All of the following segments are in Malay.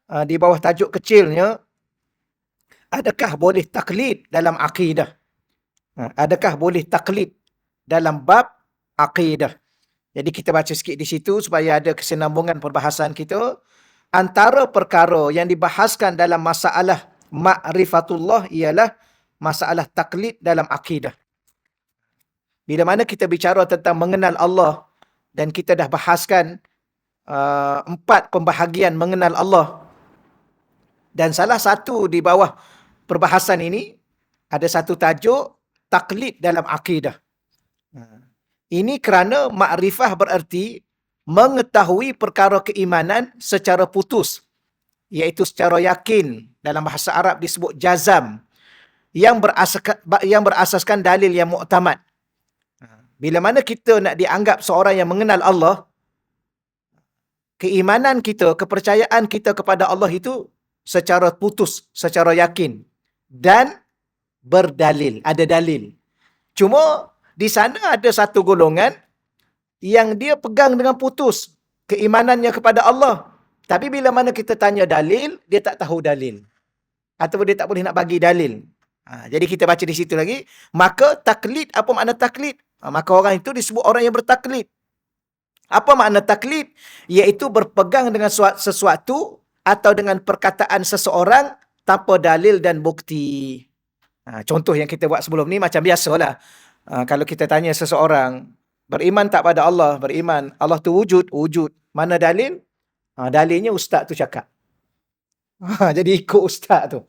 di bawah tajuk kecilnya, adakah boleh taklid dalam akidah? Adakah boleh taklid dalam bab akidah? Jadi kita baca sikit di situ supaya ada kesinambungan perbahasan kita. Antara perkara yang dibahaskan dalam masalah ma'rifatullah ialah masalah taklid dalam akidah. Bila mana kita bicara tentang mengenal Allah, dan kita dah bahaskan 4 pembahagian mengenal Allah. Dan salah satu di bawah perbahasan ini, ada satu tajuk, taklid dalam akidah. Ini kerana makrifah bererti mengetahui perkara keimanan secara putus, iaitu secara yakin. Dalam bahasa Arab disebut jazam, yang berasaskan dalil yang muktamad. Bila mana kita nak dianggap seorang yang mengenal Allah, keimanan kita, kepercayaan kita kepada Allah itu secara putus, secara yakin, dan berdalil, ada dalil. Cuma di sana ada satu golongan yang dia pegang dengan putus keimanannya kepada Allah. Tapi bila mana kita tanya dalil, dia tak tahu dalil. Ataupun dia tak boleh nak bagi dalil. Jadi kita baca di situ lagi. Maka taklid, apa makna taklid? Maka orang itu disebut orang yang bertaklid. Apa makna taklid? Iaitu berpegang dengan sesuatu atau dengan perkataan seseorang tanpa dalil dan bukti. Contoh yang kita buat sebelum ni macam biasalah. Kalau kita tanya seseorang, beriman tak pada Allah? Beriman. Allah tu wujud? Wujud. Mana dalil? Dalilnya ustaz tu cakap. Jadi ikut ustaz tu.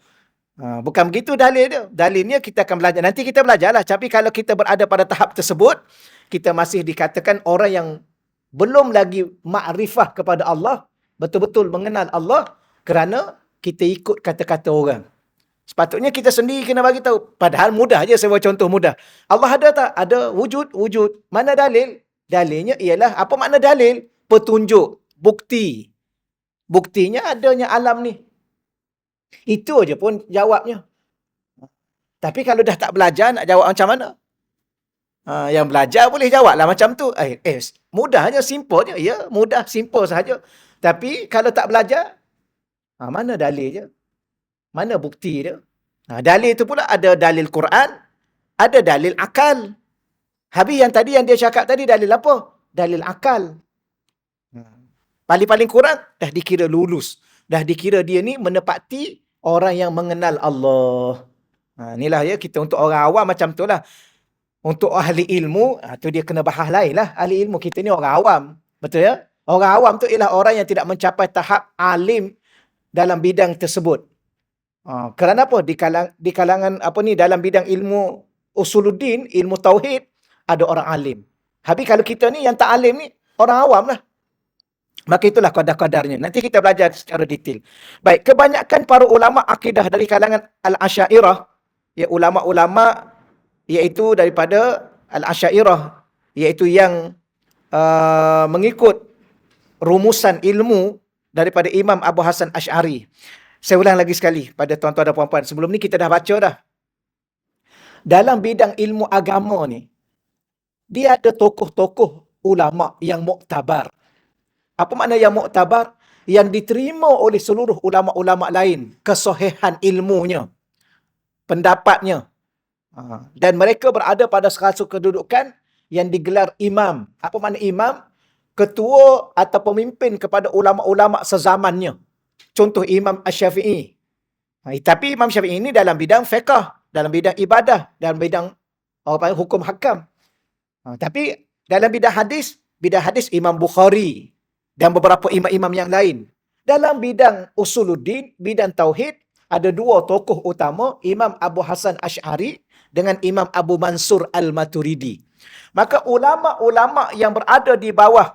Bukan begitu dalil dia. Dalilnya kita akan belajar. Nanti kita belajarlah. Tapi kalau kita berada pada tahap tersebut, kita masih dikatakan orang yang belum lagi makrifah kepada Allah, betul-betul mengenal Allah, kerana kita ikut kata-kata orang. Sepatutnya kita sendiri kena bagi tahu. Padahal mudah je, saya buat contoh mudah. Allah ada tak? Ada, wujud, wujud. Mana dalil? Dalilnya ialah, apa makna dalil? Petunjuk, bukti. Buktinya adanya alam ni. Itu aja pun jawabnya. Tapi kalau dah tak belajar, nak jawab macam mana? Yang belajar boleh jawablah macam tu. Mudah je, simple je. Ya, mudah, simple sahaja. Tapi kalau tak belajar, mana dalil je? Mana bukti dia? Dalil tu pula ada dalil Quran, ada dalil akal. Habis yang tadi yang dia cakap tadi, dalil apa? Dalil akal. Paling-paling kurang, dah dikira lulus. Dah dikira dia ni menepati orang yang mengenal Allah. Inilah ya, kita untuk orang awam macam tu lah. Untuk ahli ilmu, tu dia kena bahas lain lah. Ahli ilmu kita ni orang awam. Betul ya? Orang awam tu ialah orang yang tidak mencapai tahap alim dalam bidang tersebut. Kerana apa? Di kalangan apa ni, dalam bidang ilmu usuluddin, ilmu tauhid, ada orang alim. Habis kalau kita ni yang tak alim ni, orang awam lah. Maka itulah kadar-kadarnya. Nanti kita belajar secara detail. Baik, kebanyakan para ulama akidah dari kalangan Al-Asy'ariyah, ya ulama-ulama iaitu daripada Al-Asy'ariyah, iaitu yang mengikut rumusan ilmu daripada Imam Abu Hasan Asy'ari. Saya ulang lagi sekali pada tuan-tuan dan puan-puan. Sebelum ni kita dah baca dah. Dalam bidang ilmu agama ni, dia ada tokoh-tokoh ulama yang muktabar. Apa makna yang muktabar? Yang diterima oleh seluruh ulama-ulama lain. Kesahihan ilmunya, pendapatnya. Dan mereka berada pada satu kedudukan yang digelar imam. Apa makna imam? Ketua atau pemimpin kepada ulama-ulama sezamannya. Contoh Imam Asy-Syafi'i. Tapi Imam Syafi'i ini dalam bidang fiqh, dalam bidang ibadah, dalam bidang hukum hakam. Tapi dalam bidang hadis Imam Bukhari dan beberapa imam-imam yang lain. Dalam bidang usuluddin, bidang tauhid, ada dua tokoh utama, Imam Abu Hasan Asy'ari dengan Imam Abu Mansur Al-Maturidi. Maka ulama-ulama yang berada di bawah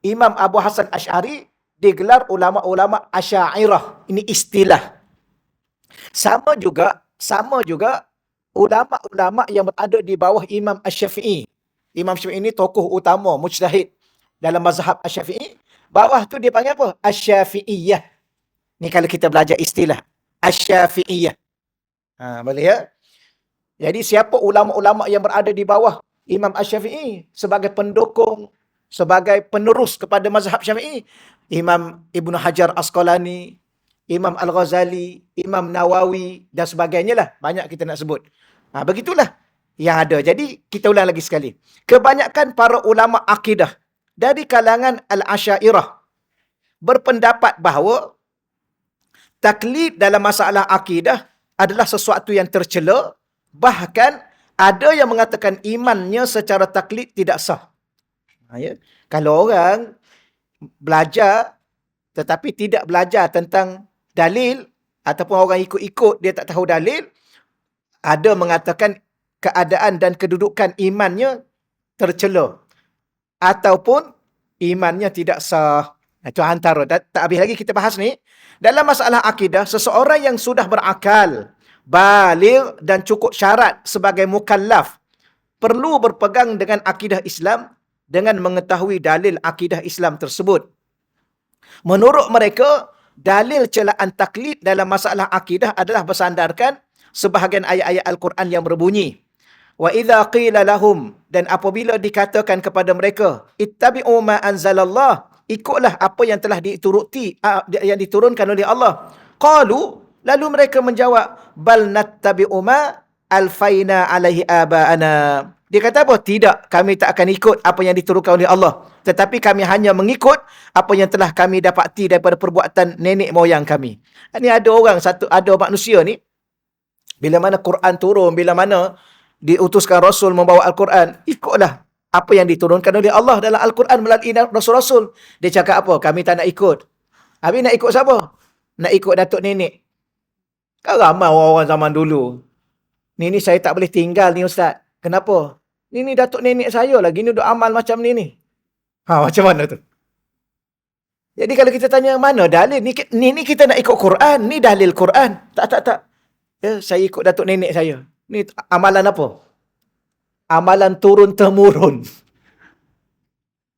Imam Abu Hasan Asy'ari digelar ulama-ulama Asy'ariyah. Ini istilah. Sama juga ulama-ulama yang berada di bawah Imam Asy-Syafi'i. Imam Syafi'i ini tokoh utama, mujtahid dalam mazhab Asy-Syafi'i. Bawah tu dia panggil apa? Asy-Syafi'iyah. Ni kalau kita belajar istilah. Asy-Syafi'iyah. Boleh ya? Jadi siapa ulama-ulama yang berada di bawah Imam Asy-Syafi'i sebagai pendukung, sebagai penerus kepada mazhab Syafi'i? Imam Ibn Hajar Asqalani, Imam Al-Ghazali, Imam Nawawi dan sebagainya lah. Banyak kita nak sebut. Begitulah yang ada. Jadi, kita ulang lagi sekali. Kebanyakan para ulama akidah dari kalangan Al-Asyairah berpendapat bahawa taklid dalam masalah akidah adalah sesuatu yang tercela. Bahkan, ada yang mengatakan imannya secara taklid tidak sah. Ya. Kalau orang belajar tetapi tidak belajar tentang dalil, ataupun orang ikut-ikut dia tak tahu dalil, ada mengatakan keadaan dan kedudukan imannya tercela, ataupun imannya tidak sah. Itu antara. Tak habis lagi kita bahas ni. Dalam masalah akidah, seseorang yang sudah berakal, baligh dan cukup syarat sebagai mukallaf, perlu berpegang dengan akidah Islam dengan mengetahui dalil akidah Islam tersebut. Menurut mereka, dalil celaan taklid dalam masalah akidah adalah bersandarkan sebahagian ayat-ayat Al-Quran yang berbunyi, wa idza qila lahum, dan apabila dikatakan kepada mereka, ittabi'u ma anzalallah, ikutlah apa yang telah yang diturunkan oleh Allah. Qalu, lalu mereka menjawab, bal nattabi'u ma alfaina alaihi aba'ana. Dia kata apa? Tidak, kami tak akan ikut apa yang diturunkan oleh Allah, tetapi kami hanya mengikut apa yang telah kami dapati daripada perbuatan nenek moyang kami. Ini ada ada manusia ni, bila mana Quran turun, bila mana diutuskan Rasul membawa Al-Quran, ikutlah apa yang diturunkan oleh Allah dalam Al-Quran melalui Rasul-Rasul. Dia cakap apa? Kami tak nak ikut. Habis nak ikut siapa? Nak ikut datuk nenek. Kan ramai orang-orang zaman dulu. Ni saya tak boleh tinggal ni Ustaz. Kenapa? Ni datuk nenek saya lagi ni duk amal macam ni. Macam mana tu? Jadi kalau kita tanya mana dalil, ni kita nak ikut Quran, ni dalil Quran. Tak. Ya, saya ikut datuk nenek saya. Ni amalan apa? Amalan turun-temurun.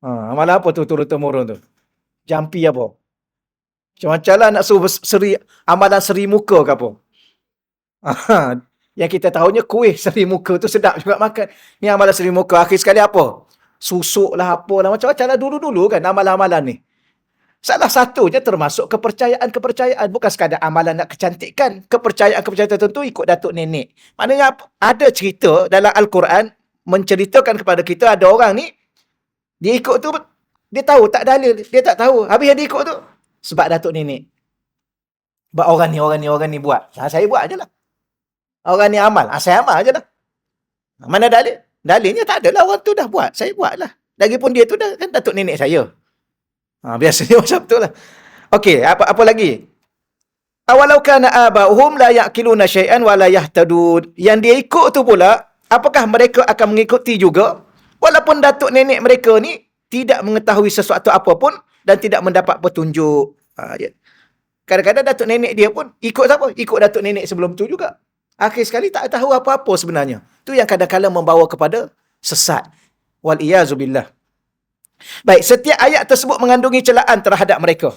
Amalan apa tu turun-temurun tu? Jampi apa? Macam-macam lah nak suruh amalan seri muka ke apa? Yang kita tahunya kuih seri muka tu sedap juga makan. Ni amalan seri muka. Akhir sekali apa? Susuk lah, apalah. Macam-macam lah dulu-dulu kan amalan-amalan ni. Salah satunya termasuk kepercayaan. Bukan sekadar amalan nak kecantikan. Kepercayaan tertentu ikut datuk nenek. Maknanya ada cerita dalam Al-Quran menceritakan kepada kita, ada orang ni, dia ikut tu, dia tahu tak dalil. Dia tak tahu. Habis yang dia ikut tu, sebab datuk nenek. Sebab orang ni buat. Saya buat je lah. Orang ni amal. Saya amal je lah. Mana dalil? Dalilnya tak adalah, orang tu dah buat. Saya buat lah. Lagipun dia tu dah kan datuk nenek saya. Biasanya macam tu lah. Okey, apa lagi? Awalau kana aba'uhum la ya'kiluna syai'an wa la yahtadun. Yang dia ikut tu pula, apakah mereka akan mengikuti juga? Walaupun datuk nenek mereka ni tidak mengetahui sesuatu apapun dan tidak mendapat petunjuk. Kadang-kadang datuk nenek dia pun ikut siapa? Ikut datuk nenek sebelum tu juga. Akhir sekali tak tahu apa-apa sebenarnya. Tu yang kadang-kadang membawa kepada sesat. Wal-iyazubillah. Baik, setiap ayat tersebut mengandungi celaan terhadap mereka.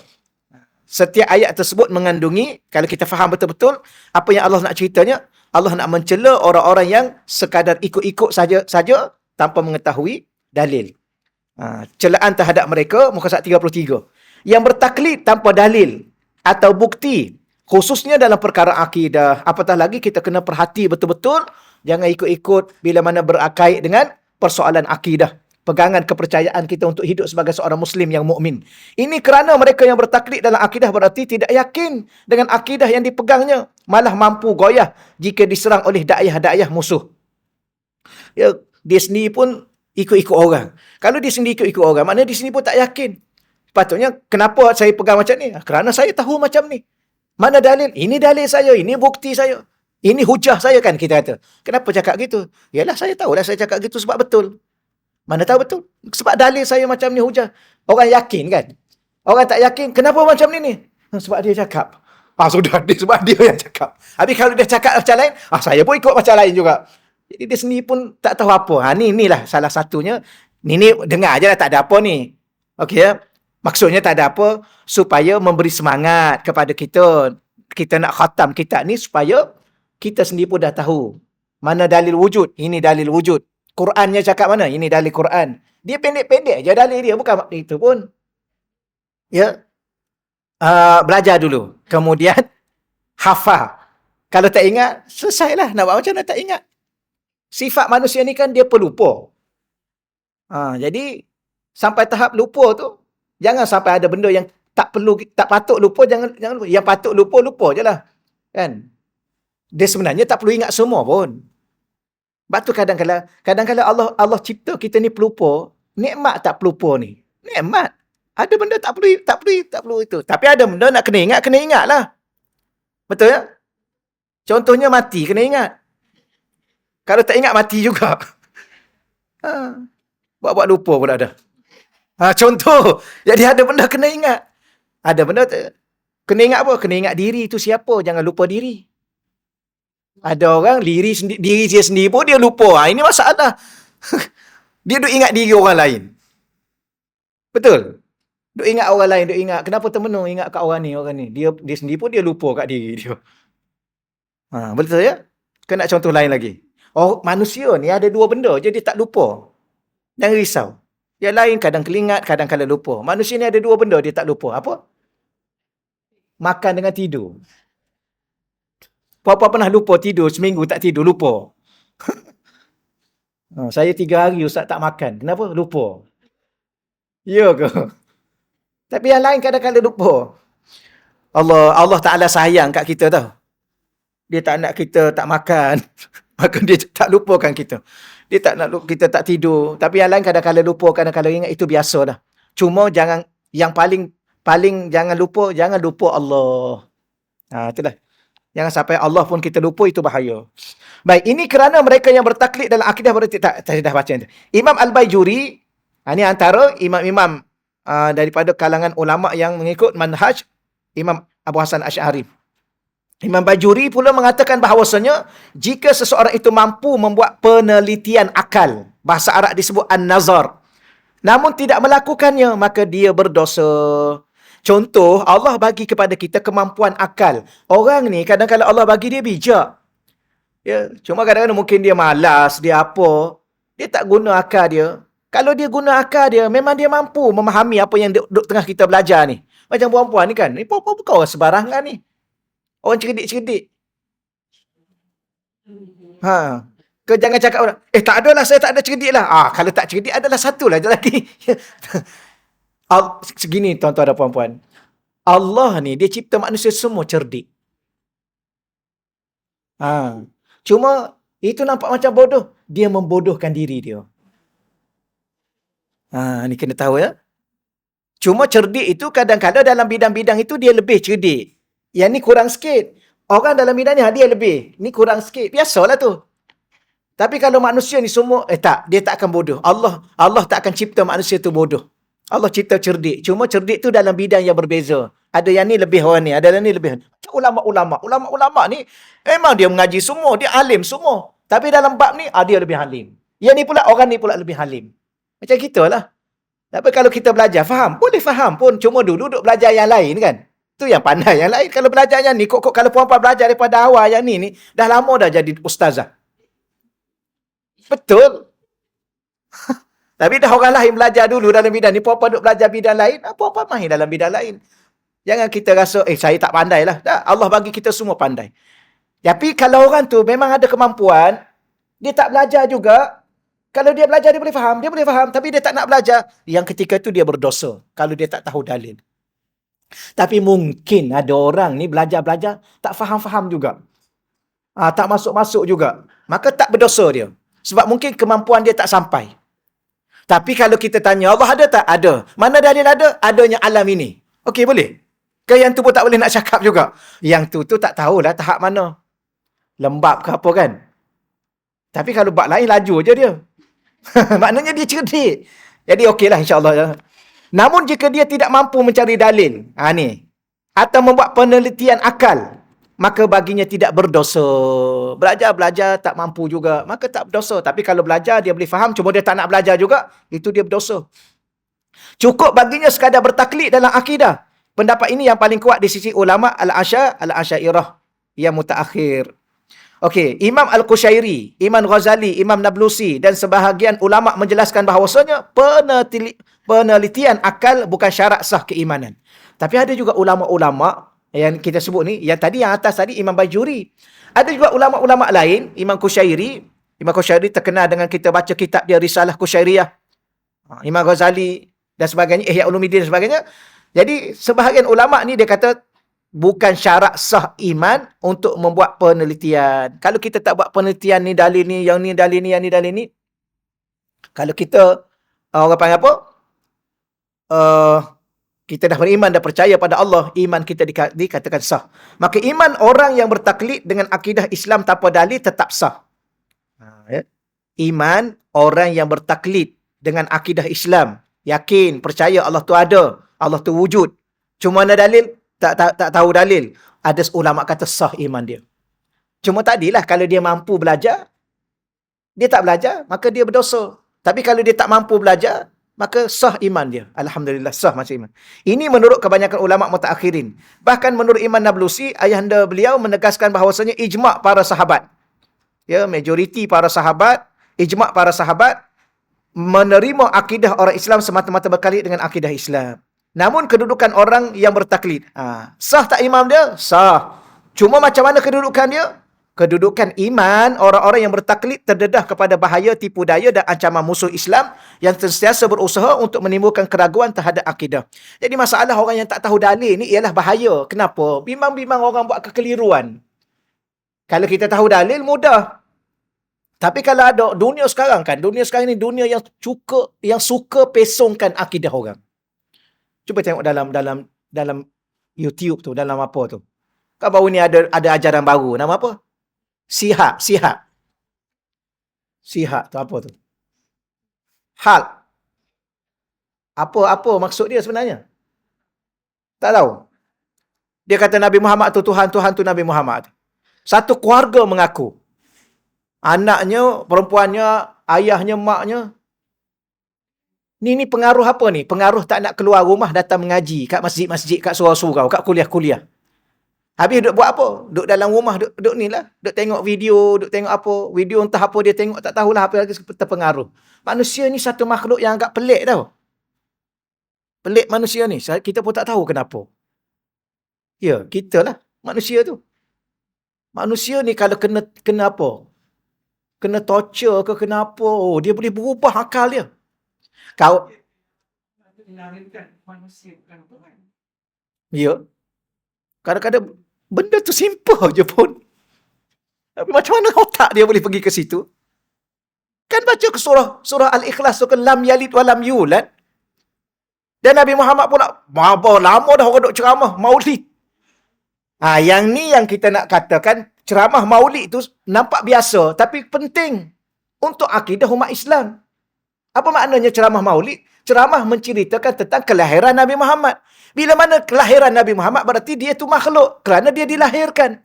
Setiap ayat tersebut mengandungi, kalau kita faham betul-betul apa yang Allah nak ceritanya, Allah nak mencela orang-orang yang sekadar ikut-ikut saja tanpa mengetahui dalil. Celaan terhadap mereka, muka surat 33. Yang bertaklid tanpa dalil atau bukti, khususnya dalam perkara akidah. Apatah lagi kita kena perhati betul-betul, jangan ikut-ikut bila mana berakait dengan persoalan akidah. Pegangan kepercayaan kita untuk hidup sebagai seorang Muslim yang mukmin. Ini kerana mereka yang bertaklid dalam akidah berarti tidak yakin dengan akidah yang dipegangnya. Malah mampu goyah jika diserang oleh dakwah-dakwah musuh. Ya, dia sendiri pun ikut-ikut orang. Kalau dia sendiri ikut-ikut orang, maknanya dia sendiri pun tak yakin. Patutnya, kenapa saya pegang macam ni? Kerana saya tahu macam ni. Mana dalil? Ini dalil saya, ini bukti saya. Ini hujah saya kan, kita kata. Kenapa cakap gitu? Yalah, saya tahulah saya cakap gitu sebab betul. Mana tahu betul? Sebab dalil saya macam ni hujah. Orang yakin kan? Orang tak yakin, kenapa macam ni? Sebab dia cakap. Sudah, sebab dia yang cakap. Habis kalau dia cakap macam lain, saya pun ikut macam lain juga. Jadi dia sendiri pun tak tahu apa. Inilah salah satunya. Ni dengar je lah, tak ada apa ni. Okey ya? Maksudnya tak ada apa, supaya memberi semangat kepada kita. Kita nak khatam kitab ni supaya kita sendiri pun dah tahu. Mana dalil wujud? Ini dalil wujud. Qurannya cakap mana? Ini dalil Quran. Dia pendek-pendek je dalil dia. Bukan itu pun. Ya. Belajar dulu. Kemudian hafal. Kalau tak ingat, selesailah. Nak buat macam mana tak ingat. Sifat manusia ni kan dia pelupa. Jadi, sampai tahap lupa tu, jangan sampai ada benda yang tak patut lupa, jangan lupa. Yang patut lupa je lah. Kan? Dia sebenarnya tak perlu ingat semua pun. Sebab tu kadang-kadang Allah cipta kita ni pelupa, nikmat tak pelupa ni. Nikmat. Ada benda tak perlu itu. Tapi ada benda nak kena ingat lah. Betul ya? Contohnya mati, kena ingat. Kalau tak ingat, mati juga. Buat-buat lupa pula dah. Contoh. Jadi ada benda kena ingat. Ada benda kena ingat apa? Kena ingat diri itu siapa. Jangan lupa diri. Ada orang diri dia sendiri pun dia lupa. Ini masalah. Dia duk ingat diri orang lain. Betul? Duk ingat orang lain, duk ingat. Kenapa termenung ingat kat orang ni. Dia sendiri pun dia lupa kat diri dia. Betul ya? Kena contoh lain lagi. Manusia ni ada dua benda je dia tak lupa. Jangan risau. Yang lain kadang keringat, kadang-kadang lupa. Manusia ni ada dua benda dia tak lupa. Apa? Makan dengan tidur. Apa pernah lupa tidur, seminggu tak tidur, lupa. Saya 3 hari Ustaz tak makan. Kenapa? Lupa. Ya ke? Tapi yang lain kadang-kadang lupa. Allah Ta'ala sayang kat kita tau. Dia tak nak kita tak makan. Maka dia tak lupakan kita. Dia tak nak kita tak tidur. Tapi yang lain kadang-kadang lupa, kadang-kadang ingat, itu biasa dah. Cuma yang paling jangan lupa Allah. Itulah. Jangan sampai Allah pun kita lupa, itu bahaya. Baik, ini kerana mereka yang bertaklid dalam akidah berarti tak dah baca itu. Imam Al-Baijuri, ini antara imam-imam daripada kalangan ulama yang mengikut manhaj Imam Abu Hasan Asy'ari. Imam Bajuri pula mengatakan bahawasanya jika seseorang itu mampu membuat penelitian akal, bahasa Arab disebut an-nazar, namun tidak melakukannya, maka dia berdosa. Contoh, Allah bagi kepada kita kemampuan akal. Orang ni kadang-kadang Allah bagi dia bijak. Ya, cuma kadang-kadang mungkin dia malas, dia apa, dia tak guna akal dia. Kalau dia guna akal dia, memang dia mampu memahami apa yang duk tengah kita belajar ni. Macam perempuan ni kan, ni perempuan bukan orang sebarangan ni. Orang cerdik-cerdik. Jangan cakap orang, tak adalah, saya tak ada cerdik lah. Kalau tak cerdik adalah satu lah je lagi. Segini tuan-tuan dan puan-puan. Allah ni, dia cipta manusia semua cerdik. Cuma, itu nampak macam bodoh. Dia membodohkan diri dia. Ni kena tahu ya. Cuma cerdik itu kadang-kadang dalam bidang-bidang itu dia lebih cerdik. Yang ni kurang sikit. Orang dalam bidang ni dia lebih. Ni kurang sikit. Biasalah tu. Tapi kalau manusia ni semua, dia tak akan bodoh. Allah tak akan cipta manusia tu bodoh. Allah cipta cerdik. Cuma cerdik tu dalam bidang yang berbeza. Ada yang ni lebih orang ni, ada yang ni lebih. Ulama-ulama ni memang dia mengaji semua, dia alim semua. Tapi dalam bab ni, dia lebih alim. Yang ni pula, orang ni pula lebih alim. Macam gitulah. Tapi kalau kita belajar, faham? Boleh faham pun. Cuma dulu duk belajar yang lain kan. Tu yang pandai yang lain. Kalau belajar yang ni, kalau puan-puan belajar daripada awal yang ni, dah lama dah jadi ustazah. Betul. Tapi dah orang lain belajar dulu dalam bidang ni, puan-puan duk belajar bidang lain, puan-puan mahir dalam bidang lain. Jangan kita rasa, saya tak pandai lah. Dah, Allah bagi kita semua pandai. Tapi kalau orang tu memang ada kemampuan, dia tak belajar juga, kalau dia belajar dia boleh faham, tapi dia tak nak belajar, yang ketika tu dia berdosa, kalau dia tak tahu dalil. Tapi mungkin ada orang ni belajar-belajar, tak faham-faham juga. Tak masuk-masuk juga. Maka tak berdosa dia. Sebab mungkin kemampuan dia tak sampai. Tapi kalau kita tanya, Allah ada tak? Ada. Mana dalil ada? Adanya alam ini. Okey, boleh. Ke yang tu pun tak boleh nak cakap juga. Yang tu tak tahulah tahap mana. Lembab ke apa kan? Tapi kalau bab lain, laju je dia. Maknanya dia cerdik. Jadi okeylah insyaAllah. Namun jika dia tidak mampu mencari dalil, ni, atau membuat penelitian akal, maka baginya tidak berdosa. Belajar tak mampu juga, maka tak berdosa. Tapi kalau belajar dia boleh faham, cuma dia tak nak belajar juga, itu dia berdosa. Cukup baginya sekadar bertaklid dalam akidah. Pendapat ini yang paling kuat di sisi ulama al-Asy'ariyah yang mutaakhir. Okey, Imam Al-Qushairi, Imam Ghazali, Imam Nablusi dan sebahagian ulama menjelaskan bahawasanya penelitian akal bukan syarat sah keimanan. Tapi ada juga ulama-ulama yang kita sebut ni, yang tadi yang atas tadi Imam Bajuri. Ada juga ulama-ulama lain, Imam Qushairi. Imam Qushairi terkenal dengan kita baca kitab dia Risalah Qushairiyah. Imam Ghazali dan sebagainya, Ihya Ulumuddin dan sebagainya. Jadi sebahagian ulama ni dia kata bukan syarat sah iman untuk membuat penelitian. Kalau kita tak buat penelitian ni dalil ni, yang ni dalil ni, yang ni dalil ni. Kalau kita orang panggil apa? Kita dah beriman, dah percaya pada Allah, iman kita dikatakan sah. Maka iman orang yang bertaklid dengan akidah Islam tanpa dalil tetap sah. Ya. Iman orang yang bertaklid dengan akidah Islam, yakin, percaya Allah tu ada, Allah tu wujud. Cuma ada dalil, tak tahu dalil. Ada ulama kata sah iman dia. Cuma tadilah kalau dia mampu belajar, dia tak belajar, maka dia berdosa. Tapi kalau dia tak mampu belajar, maka sah iman dia. Alhamdulillah, sah macam iman. Ini menurut kebanyakan ulama mutaakhirin. Bahkan menurut Imam Nablusi, ayahanda beliau menegaskan bahawasanya ijma' para sahabat. Ya, majoriti para sahabat, ijma' para sahabat menerima akidah orang Islam semata-mata berkait dengan akidah Islam. Namun kedudukan orang yang bertaklid, sah tak imam dia? Sah. Cuma macam mana kedudukan dia? Kedudukan iman orang-orang yang bertaklid terdedah kepada bahaya, tipu daya dan ancaman musuh Islam yang sentiasa berusaha untuk menimbulkan keraguan terhadap akidah. Jadi masalah orang yang tak tahu dalil ni ialah bahaya. Kenapa? Bimbang-bimbang orang buat kekeliruan. Kalau kita tahu dalil, mudah. Tapi kalau ada dunia sekarang ni dunia yang suka pesongkan akidah orang. Cuba tengok dalam YouTube tu, dalam apa tu. Kan baru ni ada ajaran baru, nama apa? Sihak tu apa tu? Hal. Apa maksud dia sebenarnya? Tak tahu. Dia kata Nabi Muhammad tu Tuhan tu Nabi Muhammad. Satu keluarga mengaku. Anaknya, perempuannya, ayahnya, maknya. Ni pengaruh apa ni? Pengaruh tak nak keluar rumah, datang mengaji kat masjid-masjid, kat surau-surau, kat kuliah-kuliah. Habis duduk buat apa? Duduk dalam rumah, duduk ni lah. Duduk tengok video, duduk tengok apa. Video entah apa dia tengok, tak tahulah apa lagi terpengaruh. Manusia ni satu makhluk yang agak pelik tau. Pelik manusia ni. Kita pun tak tahu kenapa. Ya, kita lah manusia tu. Manusia ni kalau kena apa? Kena torture ke kena apa? Oh, dia boleh berubah akal dia. Kau ya. Kadang-kadang benda tu simple je pun. Tapi macam mana otak dia boleh pergi ke situ? Kan baca ke surah Al-Ikhlas tu kan lam yalid wa lam yulad. Dan Nabi Muhammad pula lama dah orang duk ceramah maulid. Yang ni yang kita nak katakan ceramah maulid tu nampak biasa tapi penting untuk akidah umat Islam. Apa maknanya ceramah maulid? Ceramah menceritakan tentang kelahiran Nabi Muhammad. Bila mana kelahiran Nabi Muhammad berarti dia tu makhluk kerana dia dilahirkan.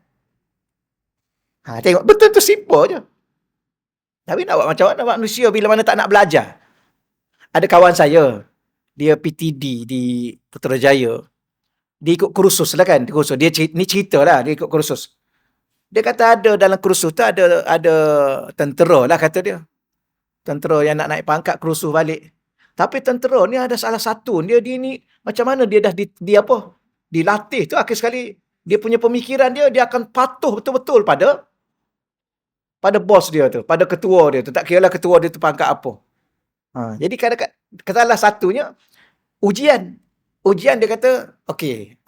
Tengok, betul tu simple je. Tapi nak buat macam mana manusia bila mana tak nak belajar? Ada kawan saya, dia PTD di Putrajaya. Dia ikut kursus lah kan. Ni cerita lah, dia ikut kursus. Dia kata ada dalam kursus tu ada tentera lah kata dia. Tentera yang nak naik pangkat kursus balik. Tapi tentera ni ada salah satu. Dia ni macam mana dia dah dilatih tu akhir sekali. Dia punya pemikiran dia akan patuh betul-betul pada bos dia tu, pada ketua dia tu. Tak kira lah ketua dia tu pangkat apa. Jadi kadang-kadang salah satunya ujian. Ujian dia kata, okey,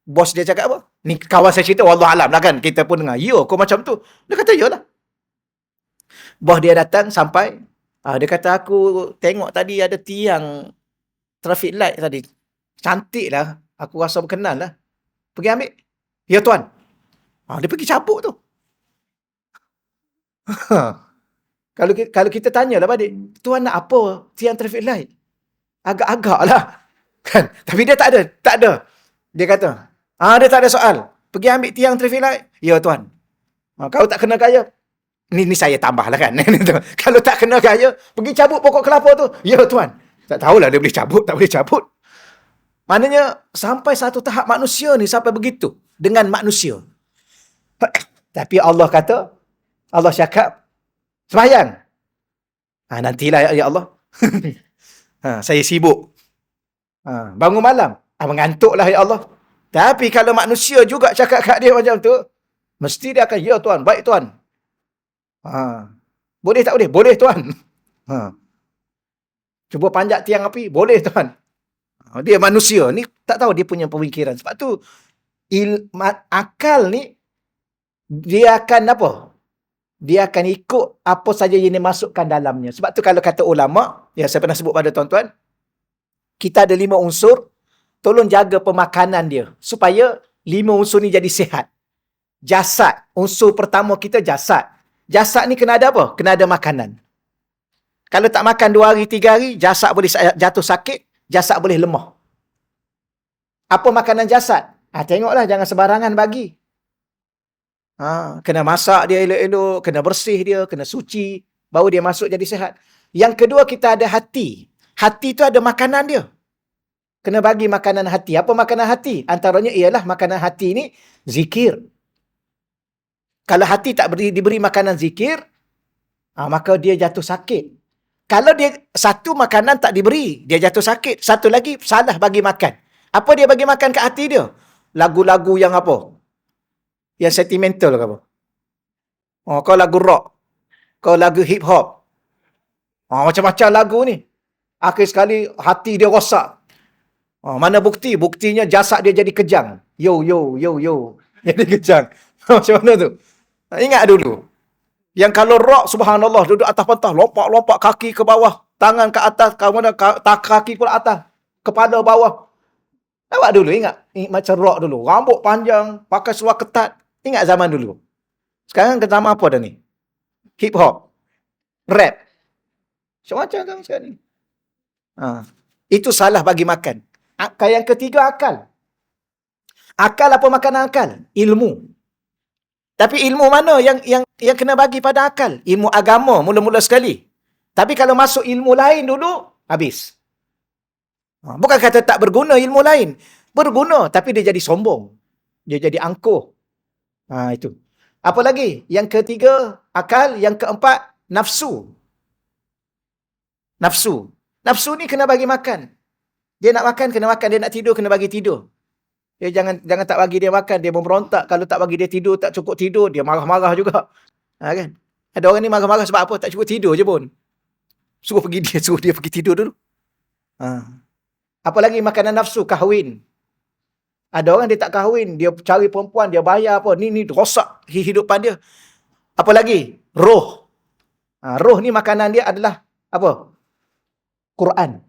bos dia cakap apa? Ni kawan saya cerita, wallahualam lah kan. Kita pun dengar, ya kau macam tu. Dia kata, yalah. Bos dia datang sampai, dia kata, aku tengok tadi ada tiang traffic light tadi. Cantik lah. Aku rasa berkenan lah. Pergi ambil. Ya tuan. Dia pergi cabut tu. Kalau kita tanyalah balik, tuan nak apa tiang traffic light? Agak-agak lah. Kan? Tapi dia tak ada. Dia kata, dia tak ada soal. Pergi ambil tiang traffic light. Ya tuan. Kau tak kena gaya. Ni saya tambah lah kan. Kalau tak kena gaya, pergi cabut pokok kelapa tu. Ya tuan. Tak tahulah dia boleh cabut, tak boleh cabut. Maknanya, sampai satu tahap manusia ni sampai begitu. Dengan manusia. Tapi Allah kata, Allah cakap, sembahyang. Nantilah ya Allah. Saya sibuk. Bangun malam. Mengantuklah ya Allah. Tapi kalau manusia juga cakap kat dia macam tu, mesti dia akan, ya Tuan, baik Tuan. Boleh tak boleh? Boleh Tuan. Cuba panjat tiang api? Boleh Tuan. Dia manusia ni tak tahu dia punya pemikiran. Sebab tu akal ni dia akan apa? Dia akan ikut apa saja yang dimasukkan dalamnya. Sebab tu kalau kata ulama, yang saya pernah sebut pada tuan-tuan, kita ada 5 unsur, tolong jaga pemakanan dia supaya 5 unsur ni jadi sihat. Jasad, unsur pertama kita jasad. Jasad ni kena ada apa? Kena ada makanan. Kalau tak makan 2 hari, 3 hari, jasad boleh jatuh sakit, jasad boleh lemah. Apa makanan jasad? Tengoklah, jangan sembarangan bagi. Kena masak dia elok-elok, kena bersih dia, kena suci, baru dia masuk jadi sihat. Yang kedua, kita ada hati. Hati tu ada makanan dia. Kena bagi makanan hati. Apa makanan hati? Antaranya ialah makanan hati ni zikir. Kalau hati tak diberi makanan zikir, maka dia jatuh sakit. Kalau dia satu makanan tak diberi, dia jatuh sakit. Satu lagi, salah bagi makan. Apa dia bagi makan kat hati dia? Lagu-lagu yang apa? Yang sentimental ke apa? Kau lagu rock. Kau lagu hip hop. Macam-macam lagu ni. Akhir sekali hati dia rosak. Mana bukti? Buktinya jasad dia jadi kejang. Yo. Jadi kejang. Macam mana tu? Ingat dulu. Yang kalau rock, subhanallah, duduk atas pentas, lompat-lompat kaki ke bawah, tangan ke atas, kaki pula atas, kepala bawah. Awak dulu ingat macam rock dulu. Rambut panjang, pakai seluar ketat. Ingat zaman dulu. Sekarang ke zaman apa dah ni? Hip hop. Rap. Macam-macam kan sekarang ni. Itu salah bagi makan. Yang ketiga, akal. Akal apa makanan akal? Ilmu. Tapi ilmu mana yang kena bagi pada akal? Ilmu agama mula-mula sekali. Tapi kalau masuk ilmu lain dulu, habis. Bukan kata tak berguna ilmu lain. Berguna, tapi dia jadi sombong. Dia jadi angkuh. Itu. Apa lagi? Yang ketiga, akal. Yang keempat, nafsu. Nafsu ni kena bagi makan. Dia nak makan, kena makan. Dia nak tidur, kena bagi tidur. Dia jangan tak bagi dia makan. Dia memberontak. Kalau tak bagi dia tidur, tak cukup tidur, dia marah-marah juga. Kan? Ada orang ni marah-marah sebab apa? Tak cukup tidur je pun. Suruh dia pergi tidur dulu. Apa lagi makanan nafsu? Kahwin. Ada orang dia tak kahwin, dia cari perempuan, dia bayar apa. Ni rosak hidupan dia. Apa lagi? Roh. Roh ni makanan dia adalah apa? Quran.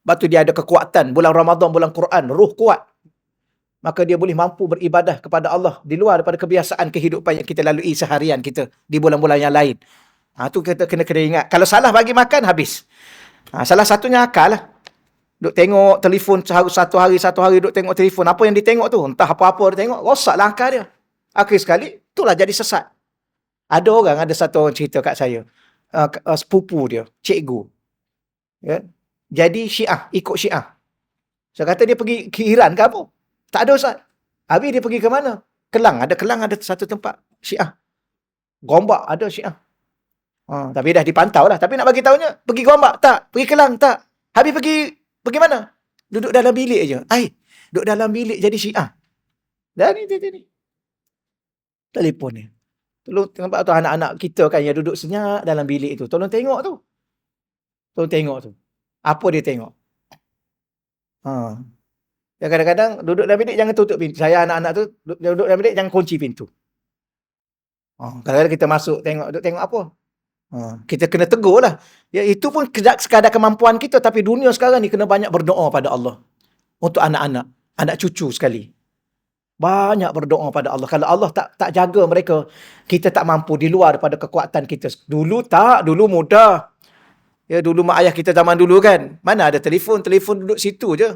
Sebab tu dia ada kekuatan. Bulan Ramadan, bulan Quran. Roh kuat. Maka dia boleh mampu beribadah kepada Allah di luar daripada kebiasaan kehidupan yang kita lalui seharian kita di bulan-bulan yang lain. Tu kita kena ingat. Kalau salah bagi makan, habis. Salah satunya akal lah. Duk tengok telefon satu hari duk tengok telefon. Apa yang ditengok tu? Entah apa-apa dia tengok. Rosaklah akal dia. Akhir sekali, itulah jadi sesat. Ada satu orang cerita kat saya. Sepupu dia, cikgu. Ya? Jadi Syiah, ikut Syiah. Saya kata dia pergi ke Iran ke apa? Tak ada Ustaz. Habis dia pergi ke mana? Kelang, ada satu tempat Syiah. Gombak ada Syiah. Tapi dah dipantau lah. Tapi nak bagi tahunya, pergi Gombak tak? Pergi Kelang tak? Habis pergi mana? Duduk dalam bilik je. Duduk dalam bilik jadi Syiah. Dah ni. Telefon ni. Tolong nampak tu anak-anak kita kan yang duduk senyap dalam bilik tu. Tolong tengok tu. Apa dia tengok? Yang kadang-kadang duduk dalam bilik jangan tutup pintu. Saya anak-anak tu duduk dalam bilik jangan kunci pintu. Kadang-kadang kita masuk tengok apa? Kita kena tegur lah. Ya, itu pun sekadar kemampuan kita. Tapi dunia sekarang ni kena banyak berdoa pada Allah. Untuk anak-anak. Anak cucu sekali. Banyak berdoa pada Allah. Kalau Allah tak jaga mereka, kita tak mampu di luar daripada kekuatan kita. Dulu mudah. Ya, dulu mak ayah kita zaman dulu kan. Mana ada telefon duduk situ je.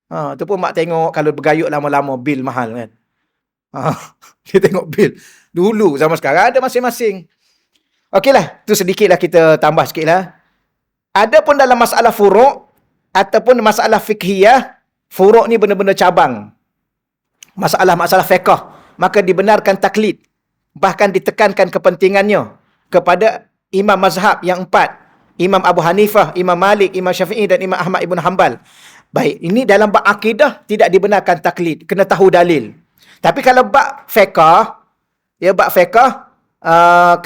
Tu pun mak tengok kalau bergayut lama-lama bil mahal kan. Dia tengok bil. Dulu zaman sekarang ada masing-masing. Okeylah, tu sedikitlah kita tambah sikitlah. Adapun dalam masalah furuk ataupun masalah fiqhiyah, furuk ni benar-benar cabang. Masalah-masalah fiqh, maka dibenarkan taklid. Bahkan ditekankan kepentingannya kepada imam mazhab yang 4. Imam Abu Hanifah, Imam Malik, Imam Syafi'i dan Imam Ahmad Ibn Hanbal. Baik, ini dalam bab akidah tidak dibenarkan taklid, kena tahu dalil. Tapi kalau bab fiqh, bab fiqh,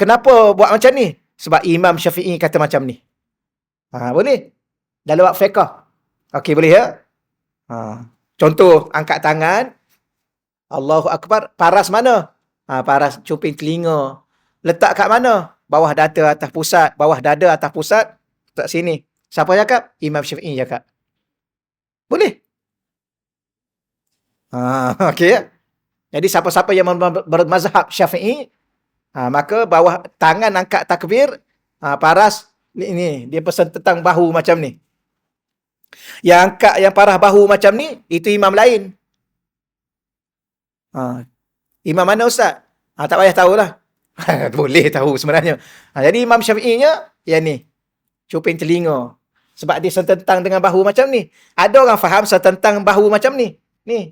kenapa buat macam ni? Sebab Imam Syafi'i kata macam ni. Boleh? Dalam bab fiqh. Okey, boleh ya? Contoh, angkat tangan, Allahu Akbar, paras mana? Paras cuping telinga. Letak kat mana? Bawah dada atas pusat, bawah dada atas pusat, letak sini. Siapa cakap? Imam Syafi'i cakap. Boleh? Okey ya? Jadi siapa-siapa yang bermazhab Syafi'i, maka bawah tangan angkat takbir, paras ni dia pesan tentang bahu macam ni. Yang angkat yang paras bahu macam ni, itu imam lain. Imam mana ustaz? Tak payah tahulah. Boleh tahu sebenarnya. Jadi Imam Syafi'inya yang ni, cuping telinga. Sebab dia setentang dengan bahu macam ni. Ada orang faham setentang bahu macam ni. Ni.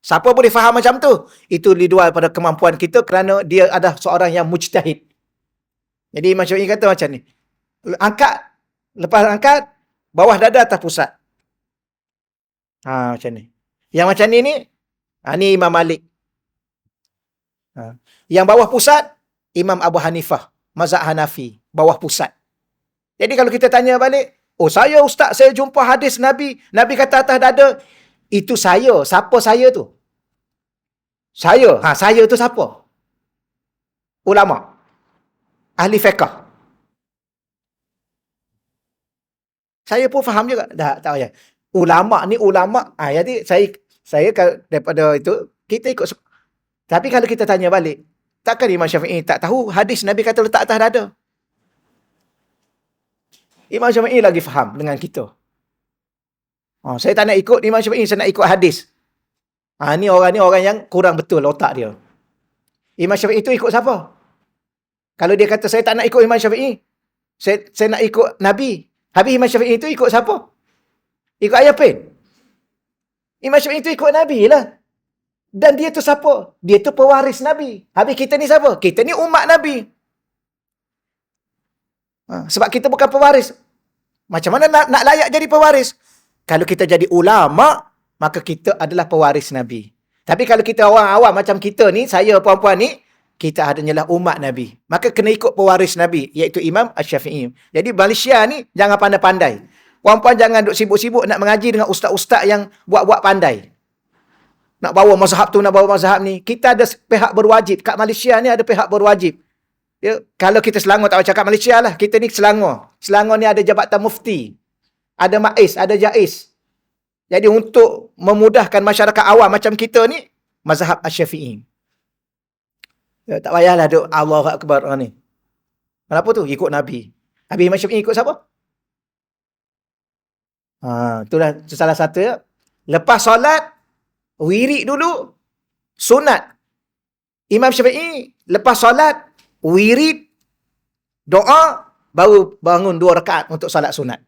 Siapa boleh faham macam tu? Itu di luar pada kemampuan kita kerana dia adalah seorang yang mujtahid. Jadi Imam Syafi'i kata macam ni. Angkat, lepas angkat, bawah dada atas pusat. Macam ni. Yang macam ni ni, ni Imam Malik. Yang bawah pusat, Imam Abu Hanifah. Mazhab Hanafi. Bawah pusat. Jadi kalau kita tanya balik, saya ustaz, saya jumpa hadis Nabi. Nabi kata atas dada. Itu saya. Siapa saya tu? Saya. Saya tu siapa? Ulama. Ahli fiqh. Saya pun faham juga. Tak payah. Ulama ni ulama. Jadi saya daripada itu, kita ikut. Tapi kalau kita tanya balik, takkan Imam Syafi'i tak tahu hadis Nabi kata letak atas dada? Imam Syafi'i lagi faham dengan kita. Saya tak nak ikut Imam Syafi'i, saya nak ikut hadis. Ni orang yang kurang betul otak dia. Imam Syafi'i itu ikut siapa? Kalau dia kata saya tak nak ikut Imam Syafi'i, saya nak ikut Nabi. Habis Imam Syafi'i itu ikut siapa? Ikut ayah pen. Imam Syafi'i itu ikut Nabi lah. Dan dia tu siapa? Dia tu pewaris Nabi. Habis kita ni siapa? Kita ni umat Nabi. Sebab kita bukan pewaris. Macam mana nak layak jadi pewaris? Kalau kita jadi ulama, maka kita adalah pewaris Nabi. Tapi kalau kita orang awam macam kita ni, saya puan-puan ni, kita adalah umat Nabi. Maka kena ikut pewaris Nabi, iaitu Imam Asy-Syafi'i. Jadi Malaysia ni, jangan pandai-pandai. Puan-puan jangan duk sibuk-sibuk nak mengaji dengan ustaz-ustaz yang buat-buat pandai. Nak bawa mazhab tu, nak bawa mazhab ni. Kita ada pihak berwajib. Kat Malaysia ni ada pihak berwajib. Kalau kita Selangor, tak cakap Malaysia lah. Kita ni Selangor. Selangor ni ada Jabatan Mufti. Ada MAIS, ada JAIS. Jadi untuk memudahkan masyarakat awam macam kita ni, mazhab Asy-Syafi'i. Tak payahlah duk Allahu Akbar ni. Kenapa tu? Ikut Nabi. Habis Imam Syafi'i ikut siapa? Itulah salah satu ya. Lepas solat, wirid dulu, sunat. Imam Syafi'i lepas solat, wirid, doa, baru bangun 2 rakaat untuk solat sunat.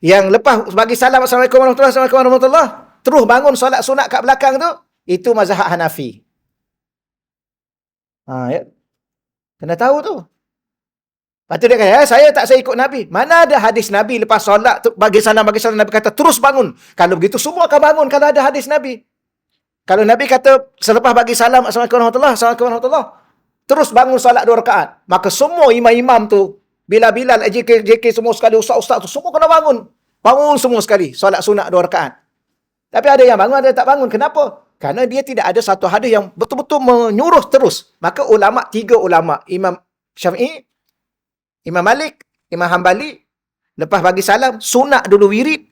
Yang lepas bagi salam, Assalamualaikum warahmatullahi, terus bangun solat sunat kat belakang tu, itu mazhab Hanafi. Ya. Kena tahu tu. Lepas tu dia kata, saya ikut Nabi. Mana ada hadis Nabi lepas solat, bagi salam, Nabi kata, terus bangun. Kalau begitu, semua akan bangun kalau ada hadis Nabi. Kalau Nabi kata, selepas bagi salam, Assalamualaikum warahmatullahi, terus bangun solat 2 rakaat. Maka semua imam-imam tu, Bilal, JK semua sekali, ustaz-ustaz tu, semua kena bangun. Bangun semua sekali, solat sunat 2 rakaat. Tapi ada yang bangun, ada yang tak bangun. Kenapa? Karena dia tidak ada satu hadis yang betul-betul menyuruh terus. Maka ulama, 3 ulama, Imam Syafi'i, Imam Malik, Imam Hanbali, lepas bagi salam, sunat dulu wirid,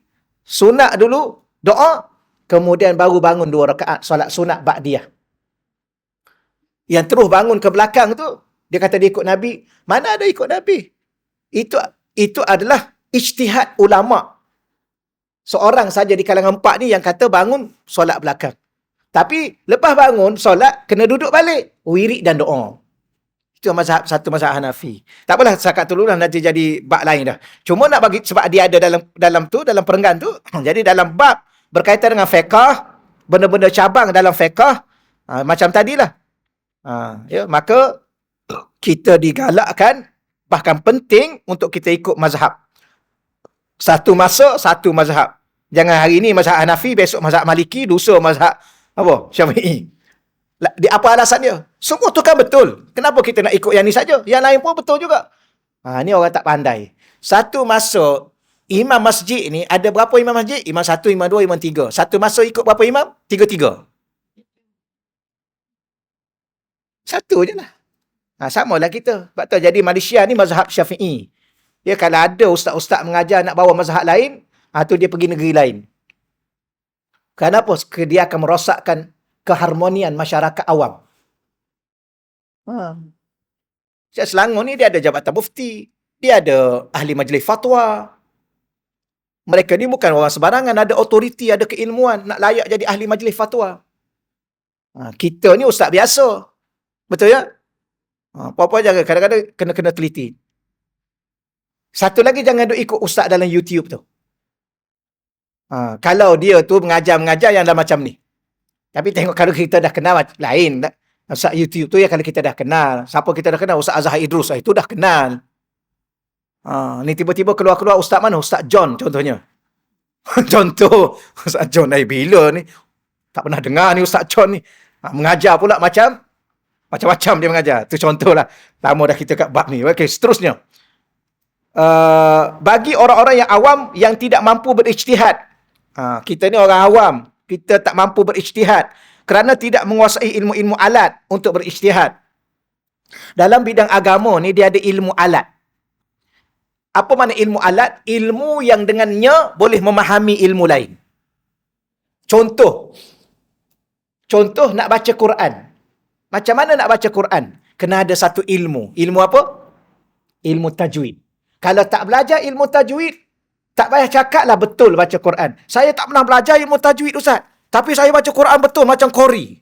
sunat dulu doa, kemudian baru bangun 2 rakaat, solat sunat ba'diyah. Yang terus bangun ke belakang tu, dia kata dia ikut Nabi. Mana ada ikut Nabi? Itu adalah ijtihad ulama. Seorang saja di kalangan 4 ni yang kata bangun solat belakang. Tapi lepas bangun solat, kena duduk balik. Wirid dan doa. Itu satu mazhab Hanafi. Tak apalah, setakat tu lah, nanti jadi bab lain dah. Cuma nak bagi, sebab dia ada dalam perenggan tu. Jadi dalam bab berkaitan dengan fiqh, benda-benda cabang dalam fiqh, macam tadilah. Maka kita digalakkan, bahkan penting untuk kita ikut mazhab Satu masuk, satu mazhab. Jangan hari ni mazhab Hanafi, besok mazhab Maliki, lusa mazhab apa? Syafi'i. Apa alasan dia? Semua tu kan betul. Kenapa kita nak ikut yang ni saja? Yang lain pun betul juga. Ni orang tak pandai. Satu masuk, imam masjid ni, ada berapa imam masjid? Imam satu, imam dua, imam tiga. Satu masuk ikut berapa imam? Tiga-tiga. Satu je lah. Sama lah kita. Sebab tu jadi Malaysia ni mazhab Syafi'i. Dia kalau ada ustaz-ustaz mengajar nak bawa mazhab lain, tu dia pergi negeri lain. Kenapa? Dia akan merosakkan keharmonian masyarakat awam. Selangor ni dia ada Jabatan Mufti, dia ada ahli majlis fatwa. Mereka ni bukan orang sembarangan, ada otoriti, ada keilmuan, nak layak jadi ahli majlis fatwa. Kita ni ustaz biasa. Betul ya? Apa-apa jangan, kadang-kadang kena teliti. Satu lagi, jangan duk ikut ustaz dalam YouTube tu. Kalau dia tu mengajar yang dah macam ni. Tapi tengok kalau kita dah kenal, lain. Ustaz YouTube tu ya kalau kita dah kenal. Siapa kita dah kenal? Ustaz Azhar Idrus. Itu dah kenal. Ni tiba-tiba keluar ustaz mana? Ustaz John contohnya. Contoh. Ustaz John bila ni? Tak pernah dengar ni Ustaz John ni. Mengajar pula macam-macam dia mengajar. Tu contohlah. Lama dah kita kat bab ni. Okey, seterusnya. Bagi orang-orang yang awam yang tidak mampu berijtihad. Kita ni orang awam. Kita tak mampu berijtihad kerana tidak menguasai ilmu-ilmu alat untuk berijtihad. Dalam bidang agama ni dia ada ilmu alat. Apa makna ilmu alat? Ilmu yang dengannya boleh memahami ilmu lain. Contoh nak baca Quran. Macam mana nak baca Quran? Kena ada satu ilmu. Ilmu apa? Ilmu tajwid. Kalau tak belajar ilmu tajwid, tak payah cakap lah betul baca Quran. Saya tak pernah belajar ilmu tajwid, Ustaz. Tapi saya baca Quran betul macam Qori.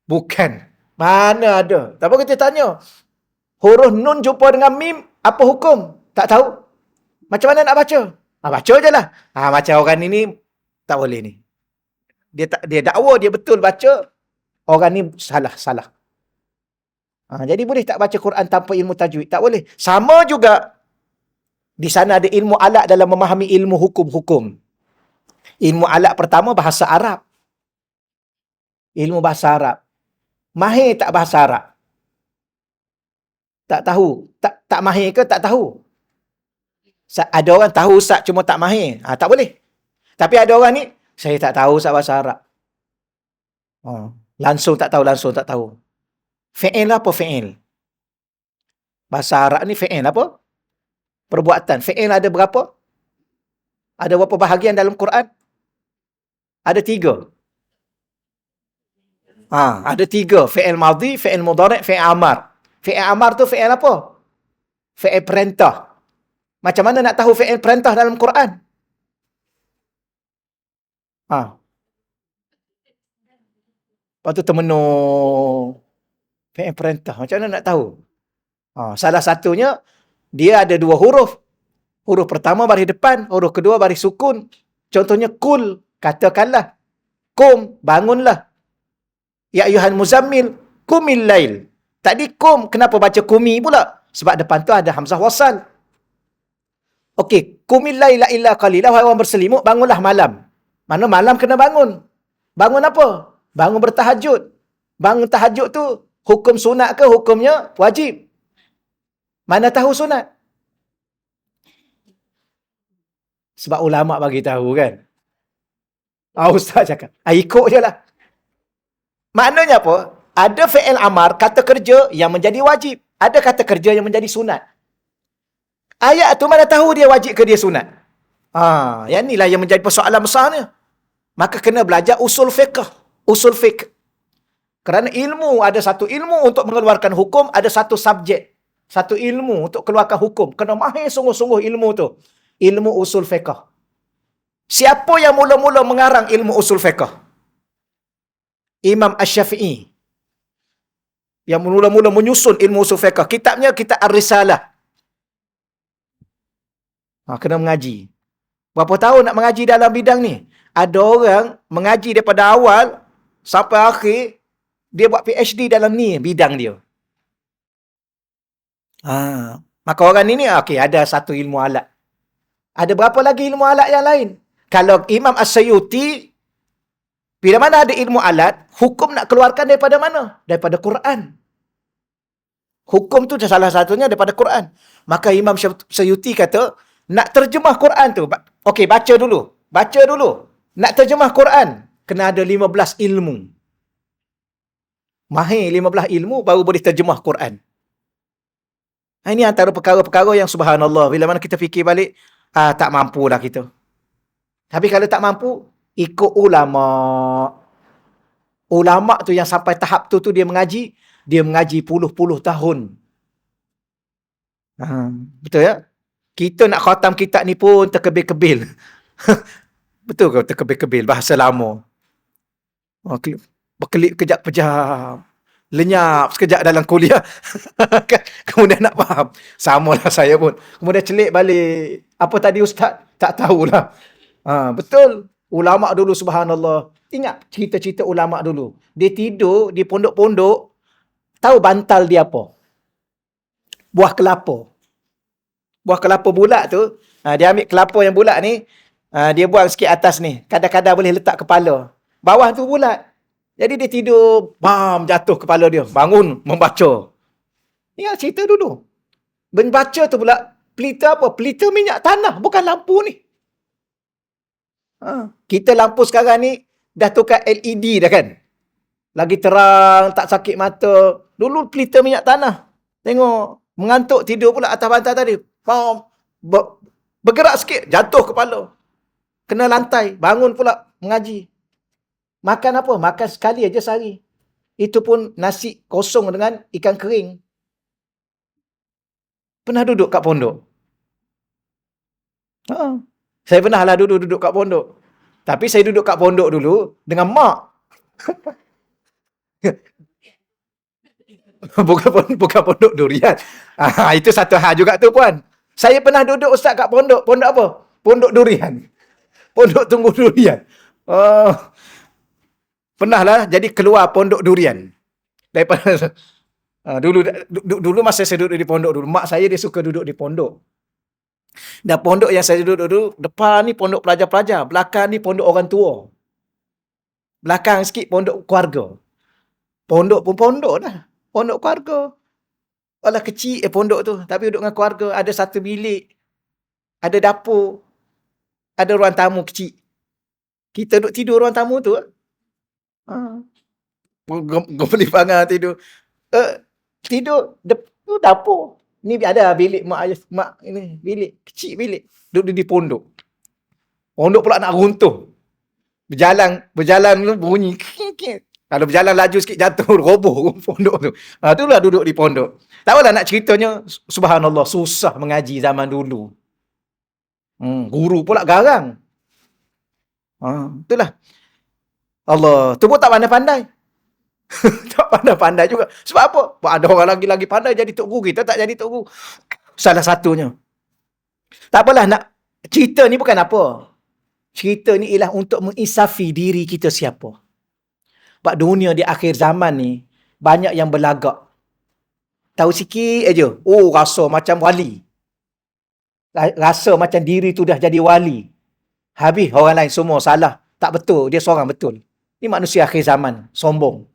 Bukan. Mana ada. Tak apa kita tanya. Huruf nun jumpa dengan mim, apa hukum? Tak tahu. Macam mana nak baca? Baca je lah. Macam orang ini, tak boleh ni. Dia dakwa, dia betul baca. Orang ni salah. Jadi boleh tak baca Quran tanpa ilmu tajwid? Tak boleh. Sama juga. Di sana ada ilmu alat dalam memahami ilmu hukum-hukum. Ilmu alat pertama bahasa Arab. Ilmu bahasa Arab. Mahir tak bahasa Arab? Tak tahu. Tak mahir ke tak tahu? Ada orang tahu Ustaz cuma tak mahir. Tak boleh. Tapi ada orang ni, saya tak tahu Ustaz bahasa Arab. Langsung tak tahu. Fi'il apa fi'il? Bahasa Arab ni fi'il apa? Perbuatan. Fi'il ada berapa? Ada berapa bahagian dalam Quran? Ada 3. Ada 3. Fi'il madhi, fi'il mudhari', fi'il amar. Fi'il amar tu fi'il apa? Fi'il perintah. Macam mana nak tahu fi'il perintah dalam Quran? Lepas tu termenung. Fi'il perintah. Macam mana nak tahu? Salah satunya, dia ada 2 huruf. Huruf pertama baris depan, huruf kedua baris sukun. Contohnya kul, katakanlah. Kum, bangunlah. Ya ayyuhal muzammil, kumil lail. Tadi kum, kenapa baca kumi pula? Sebab depan tu ada hamzah wasal. Okey, kumil laila illa qalilah, wahai orang berselimut, bangunlah malam. Mana malam kena bangun? Bangun apa? Bangun bertahajud. Bangun tahajud tu hukum sunat ke hukumnya wajib? Mana tahu sunat? Sebab ulama bagi tahu kan. Ustaz cakap, ikut je lah. Maknanya apa? Ada fi'il amar, kata kerja yang menjadi wajib. Ada kata kerja yang menjadi sunat. Ayat tu mana tahu dia wajib ke dia sunat? Yang inilah yang menjadi persoalan besarnya. Maka kena belajar usul fiqh. Usul fiqh. Kerana ilmu, ada satu ilmu untuk mengeluarkan hukum, ada satu subjek. Satu ilmu untuk keluarkan hukum. Kena mahir sungguh-sungguh ilmu tu. Ilmu usul fiqh. Siapa yang mula-mula mengarang ilmu usul fiqh? Imam Asy-Syafi'i. Yang mula-mula menyusun ilmu usul fiqh. Kitabnya kitab Ar-Risalah. Kena mengaji. Berapa tahun nak mengaji dalam bidang ni? Ada orang mengaji daripada awal sampai akhir, dia buat PhD dalam ni, bidang dia. Maka orang ni, ada satu ilmu alat. Ada berapa lagi ilmu alat yang lain? Kalau Imam As-Sayuti, bila mana ada ilmu alat, hukum nak keluarkan daripada mana? Daripada Quran. Hukum tu salah satunya daripada Quran. Maka Imam Sayuti kata, nak terjemah Quran tu, okey, baca dulu. Baca dulu. Nak terjemah Quran, kena ada 15 ilmu. Mahir 15 ilmu, baru boleh terjemah Quran. Ini antara perkara-perkara yang subhanallah. Bila mana kita fikir balik, tak mampulah kita. Tapi kalau tak mampu, ikut ulama. Ulama tu yang sampai tahap tu dia mengaji puluh-puluh tahun. Betul ya? Kita nak khatam kitab ni pun terkebil-kebil. Betul ke terkebil-kebil? Bahasa lama. Berkelip kejap pejam. Lenyap sekejap dalam kuliah. Kemudian nak faham. Samalah saya pun. Kemudian celik balik. Apa tadi ustaz? Tak tahulah. Betul. Ulama dulu subhanallah. Ingat cerita-cerita ulama dulu. Dia tidur di pondok-pondok. Tahu bantal dia apa? Buah kelapa. Buah kelapa bulat tu. Dia ambil kelapa yang bulat ni. Dia buang sikit atas ni. Kadang-kadang boleh letak kepala. Bawah tu bulat. Jadi dia tidur, bam, jatuh kepala dia. Bangun, membaca. Ingat cerita dulu. Membaca tu pula, pelita apa? Pelita minyak tanah, bukan lampu ni. Kita lampu sekarang ni, dah tukar LED dah kan? Lagi terang, tak sakit mata. Dulu pelita minyak tanah. Tengok, mengantuk, tidur pula atas bantal tadi. Bam, bergerak sikit, jatuh kepala. Kena lantai, bangun pula, mengaji. Makan apa? Makan sekali aja sehari. Itu pun nasi kosong dengan ikan kering. Pernah duduk kat pondok? Saya pernah lah duduk kat pondok. Tapi saya duduk kat pondok dulu dengan mak. bukan pondok durian. Itu satu hal juga tu puan. Saya pernah duduk ustaz kat pondok. Pondok apa? Pondok durian. Pondok tunggu durian. Pernah lah jadi keluar pondok durian. Daripada dulu masa saya duduk di pondok dulu, mak saya dia suka duduk di pondok. Dan pondok yang saya duduk dulu, depan ni pondok pelajar-pelajar, belakang ni pondok orang tua. Belakang sikit pondok keluarga. Pondok pun pondok dah. Pondok keluarga. Walau kecil pondok tu, tapi duduk dengan keluarga, ada satu bilik, ada dapur, ada ruang tamu kecil. Kita duduk tidur ruang tamu tu. Gempli-pangan tidur. Tidur dapur. Ni ada bilik mak ini, bilik kecil bilik. Duduk di pondok. Pondok pula nak runtuh. Berjalan tu bunyi. Kalau berjalan laju sikit jatuh, roboh pondok tu. Itulah duduk di pondok. Tahulah nak ceritanya, subhanallah, susah mengaji zaman dulu. Guru pula garang. Itulah. Allah, tu pun tak pandai-pandai. Tak pandai-pandai juga. Sebab apa? Ada orang lagi pandai jadi tok guru. Kita tak jadi tok guru. Salah satunya. Tak apalah, nak cerita ni bukan apa. Cerita ni ialah untuk menginsafi diri kita siapa. Sebab dunia di akhir zaman ni, banyak yang berlagak. Tahu sikit aja. Rasa macam wali. Rasa macam diri tu dah jadi wali. Habis orang lain semua salah. Tak betul. Dia seorang betul. Ni manusia akhir zaman. Sombong.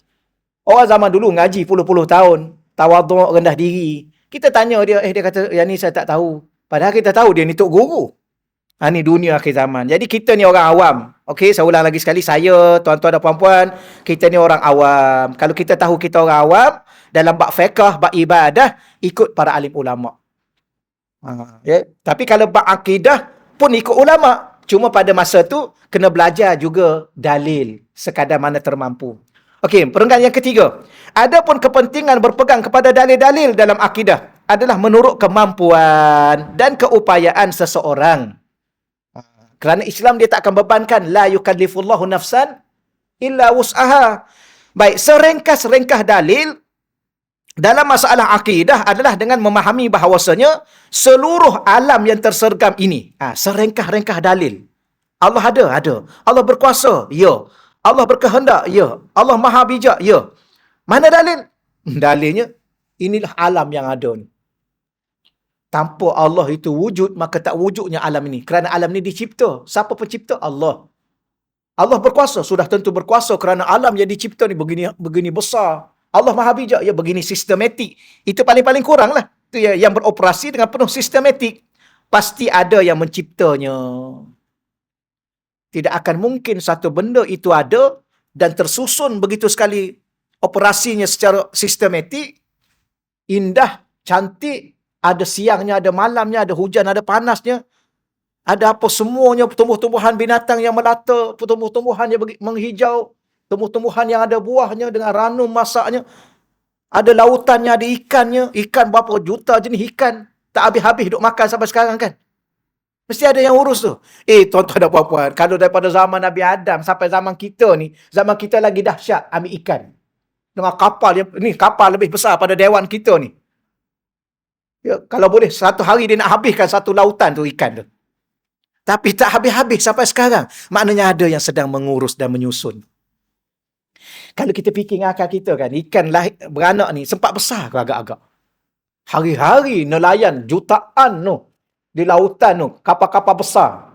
Orang zaman dulu ngaji puluh-puluh tahun. Tawaduk, rendah diri. Kita tanya dia. Dia kata, yang ni saya tak tahu. Padahal kita tahu dia ni tok guru. Ni dunia akhir zaman. Jadi kita ni orang awam. Okey, saya ulang lagi sekali. Saya, tuan-tuan dan puan-puan, kita ni orang awam. Kalau kita tahu kita orang awam, dalam bab fiqh, bab ibadah, ikut para alim ulama'. Tapi kalau bab akidah pun ikut ulama'. Cuma pada masa tu, kena belajar juga dalil. Sekadar mana termampu. Okey, perenggan yang ketiga. Adapun kepentingan berpegang kepada dalil-dalil dalam akidah adalah menurut kemampuan dan keupayaan seseorang. Kerana Islam dia tak akan bebankan. La yukallifullahu nafsan illa wus'aha. Baik, serengkas-rengkah dalil dalam masalah akidah adalah dengan memahami bahawasanya seluruh alam yang tersergam ini. Serengkah-rengkah dalil. Allah ada. Allah berkuasa, ya. Allah berkehendak, ya. Allah maha bijak, ya. Mana dalil? Dalilnya, inilah alam yang ada ni. Tanpa Allah itu wujud, maka tak wujudnya alam ini. Kerana alam ini dicipta. Siapa pencipta? Allah. Allah berkuasa, sudah tentu berkuasa kerana alam yang dicipta ni begini besar. Allah Maha Bijak, ya begini sistematik. Itu paling-paling kurang lah. Itu yang beroperasi dengan penuh sistematik. Pasti ada yang menciptanya. Tidak akan mungkin satu benda itu ada dan tersusun begitu sekali operasinya secara sistematik, indah, cantik, ada siangnya, ada malamnya, ada hujan, ada panasnya, ada apa semuanya, tumbuh-tumbuhan binatang yang melata, tumbuh-tumbuhan yang menghijau, tumbuh-tumbuhan yang ada buahnya dengan ranum masaknya, ada lautannya, ada ikannya, ikan berapa juta jenis ikan, tak habis-habis duk makan sampai sekarang kan. Mesti ada yang urus tu. Tuan-tuan dan puan-puan, kalau daripada zaman Nabi Adam sampai zaman kita ni, zaman kita lagi dahsyat ambil ikan. Dengan kapal, ni kapal lebih besar pada dewan kita ni. Ya, kalau boleh, satu hari dia nak habiskan satu lautan tu ikan tu. Tapi tak habis-habis sampai sekarang. Maknanya ada yang sedang mengurus dan menyusun. Kalau kita fikir dengan akal kita kan, ikan beranak ni sempat besar ke agak-agak. Hari-hari nelayan jutaan tu di lautan tu, kapal-kapal besar.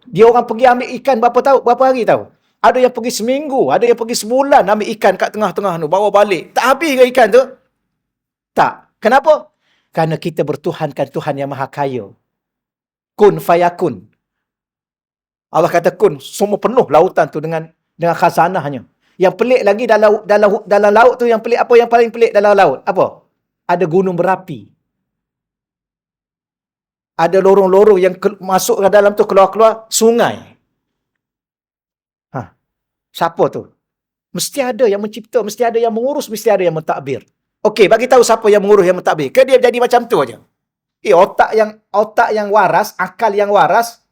Dia orang pergi ambil ikan berapa hari tahu? Ada yang pergi seminggu, ada yang pergi sebulan ambil ikan kat tengah-tengah tu, bawa balik. Tak habis ke ikan tu? Tak. Kenapa? Kerana kita bertuhankan Tuhan yang Maha Kaya. Kun fayakun. Allah kata kun, semua penuh lautan tu dengan khazanahnya. Yang pelik lagi dalam laut tu, yang pelik apa yang paling pelik dalam laut? Apa? Ada gunung berapi. Ada lorong-lorong yang masuk ke dalam tu, keluar-keluar sungai. Siapa tu? Mesti ada yang mencipta, mesti ada yang mengurus, mesti ada yang mentadbir. Okey, bagi tahu siapa yang mengurus, yang mentadbir. Ke dia jadi macam tu aja. Otak yang waras, akal yang waras,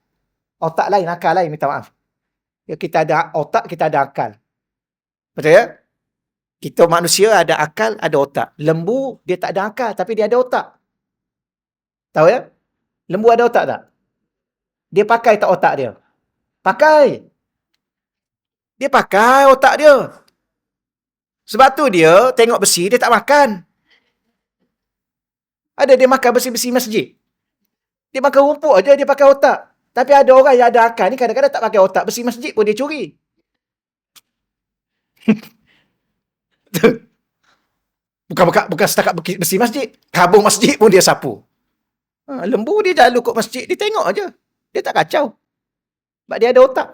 otak lain, akal lain, minta maaf. Ya, kita ada otak, kita ada akal. Betul ya? Kita manusia ada akal, ada otak. Lembu, dia tak ada akal, tapi dia ada otak. Tahu ya? Lembu ada otak tak? Dia pakai tak otak dia? Pakai. Dia pakai otak dia. Sebab tu dia tengok besi, dia tak makan. Ada dia makan besi-besi masjid. Dia makan rumput aja, dia pakai otak. Tapi ada orang yang ada akal ni kadang-kadang tak pakai otak, besi masjid pun dia curi. Bukan setakat besi masjid. Kabung masjid pun dia sapu. Lembu dia jalan kot masjid, dia tengok aja. Dia tak kacau. Sebab dia ada otak.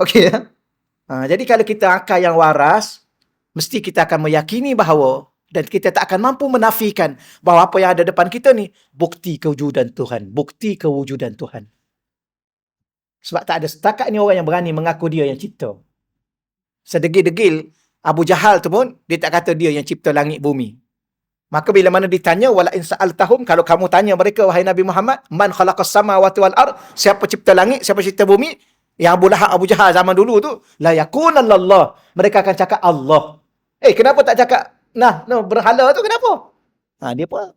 Okey ya? Jadi kalau kita akal yang waras, mesti kita akan meyakini bahawa, dan kita tak akan mampu menafikan bahawa apa yang ada depan kita ni bukti kewujudan Tuhan. Bukti kewujudan Tuhan. Sebab tak ada setakat ni orang yang berani mengaku dia yang cipta. Sedegil-degil Abu Jahal tu pun, dia tak kata dia yang cipta langit bumi. Maka bila mana ditanya, wala in sa'altahum, kalau kamu tanya mereka, wahai Nabi Muhammad, man khalaqas samawati wal ard, siapa cipta langit, siapa cipta bumi? Yang Abu Jahal zaman dulu tu, la yakunallallah. Mereka akan cakap Allah. Kenapa tak cakap berhala tu, kenapa? Dia pun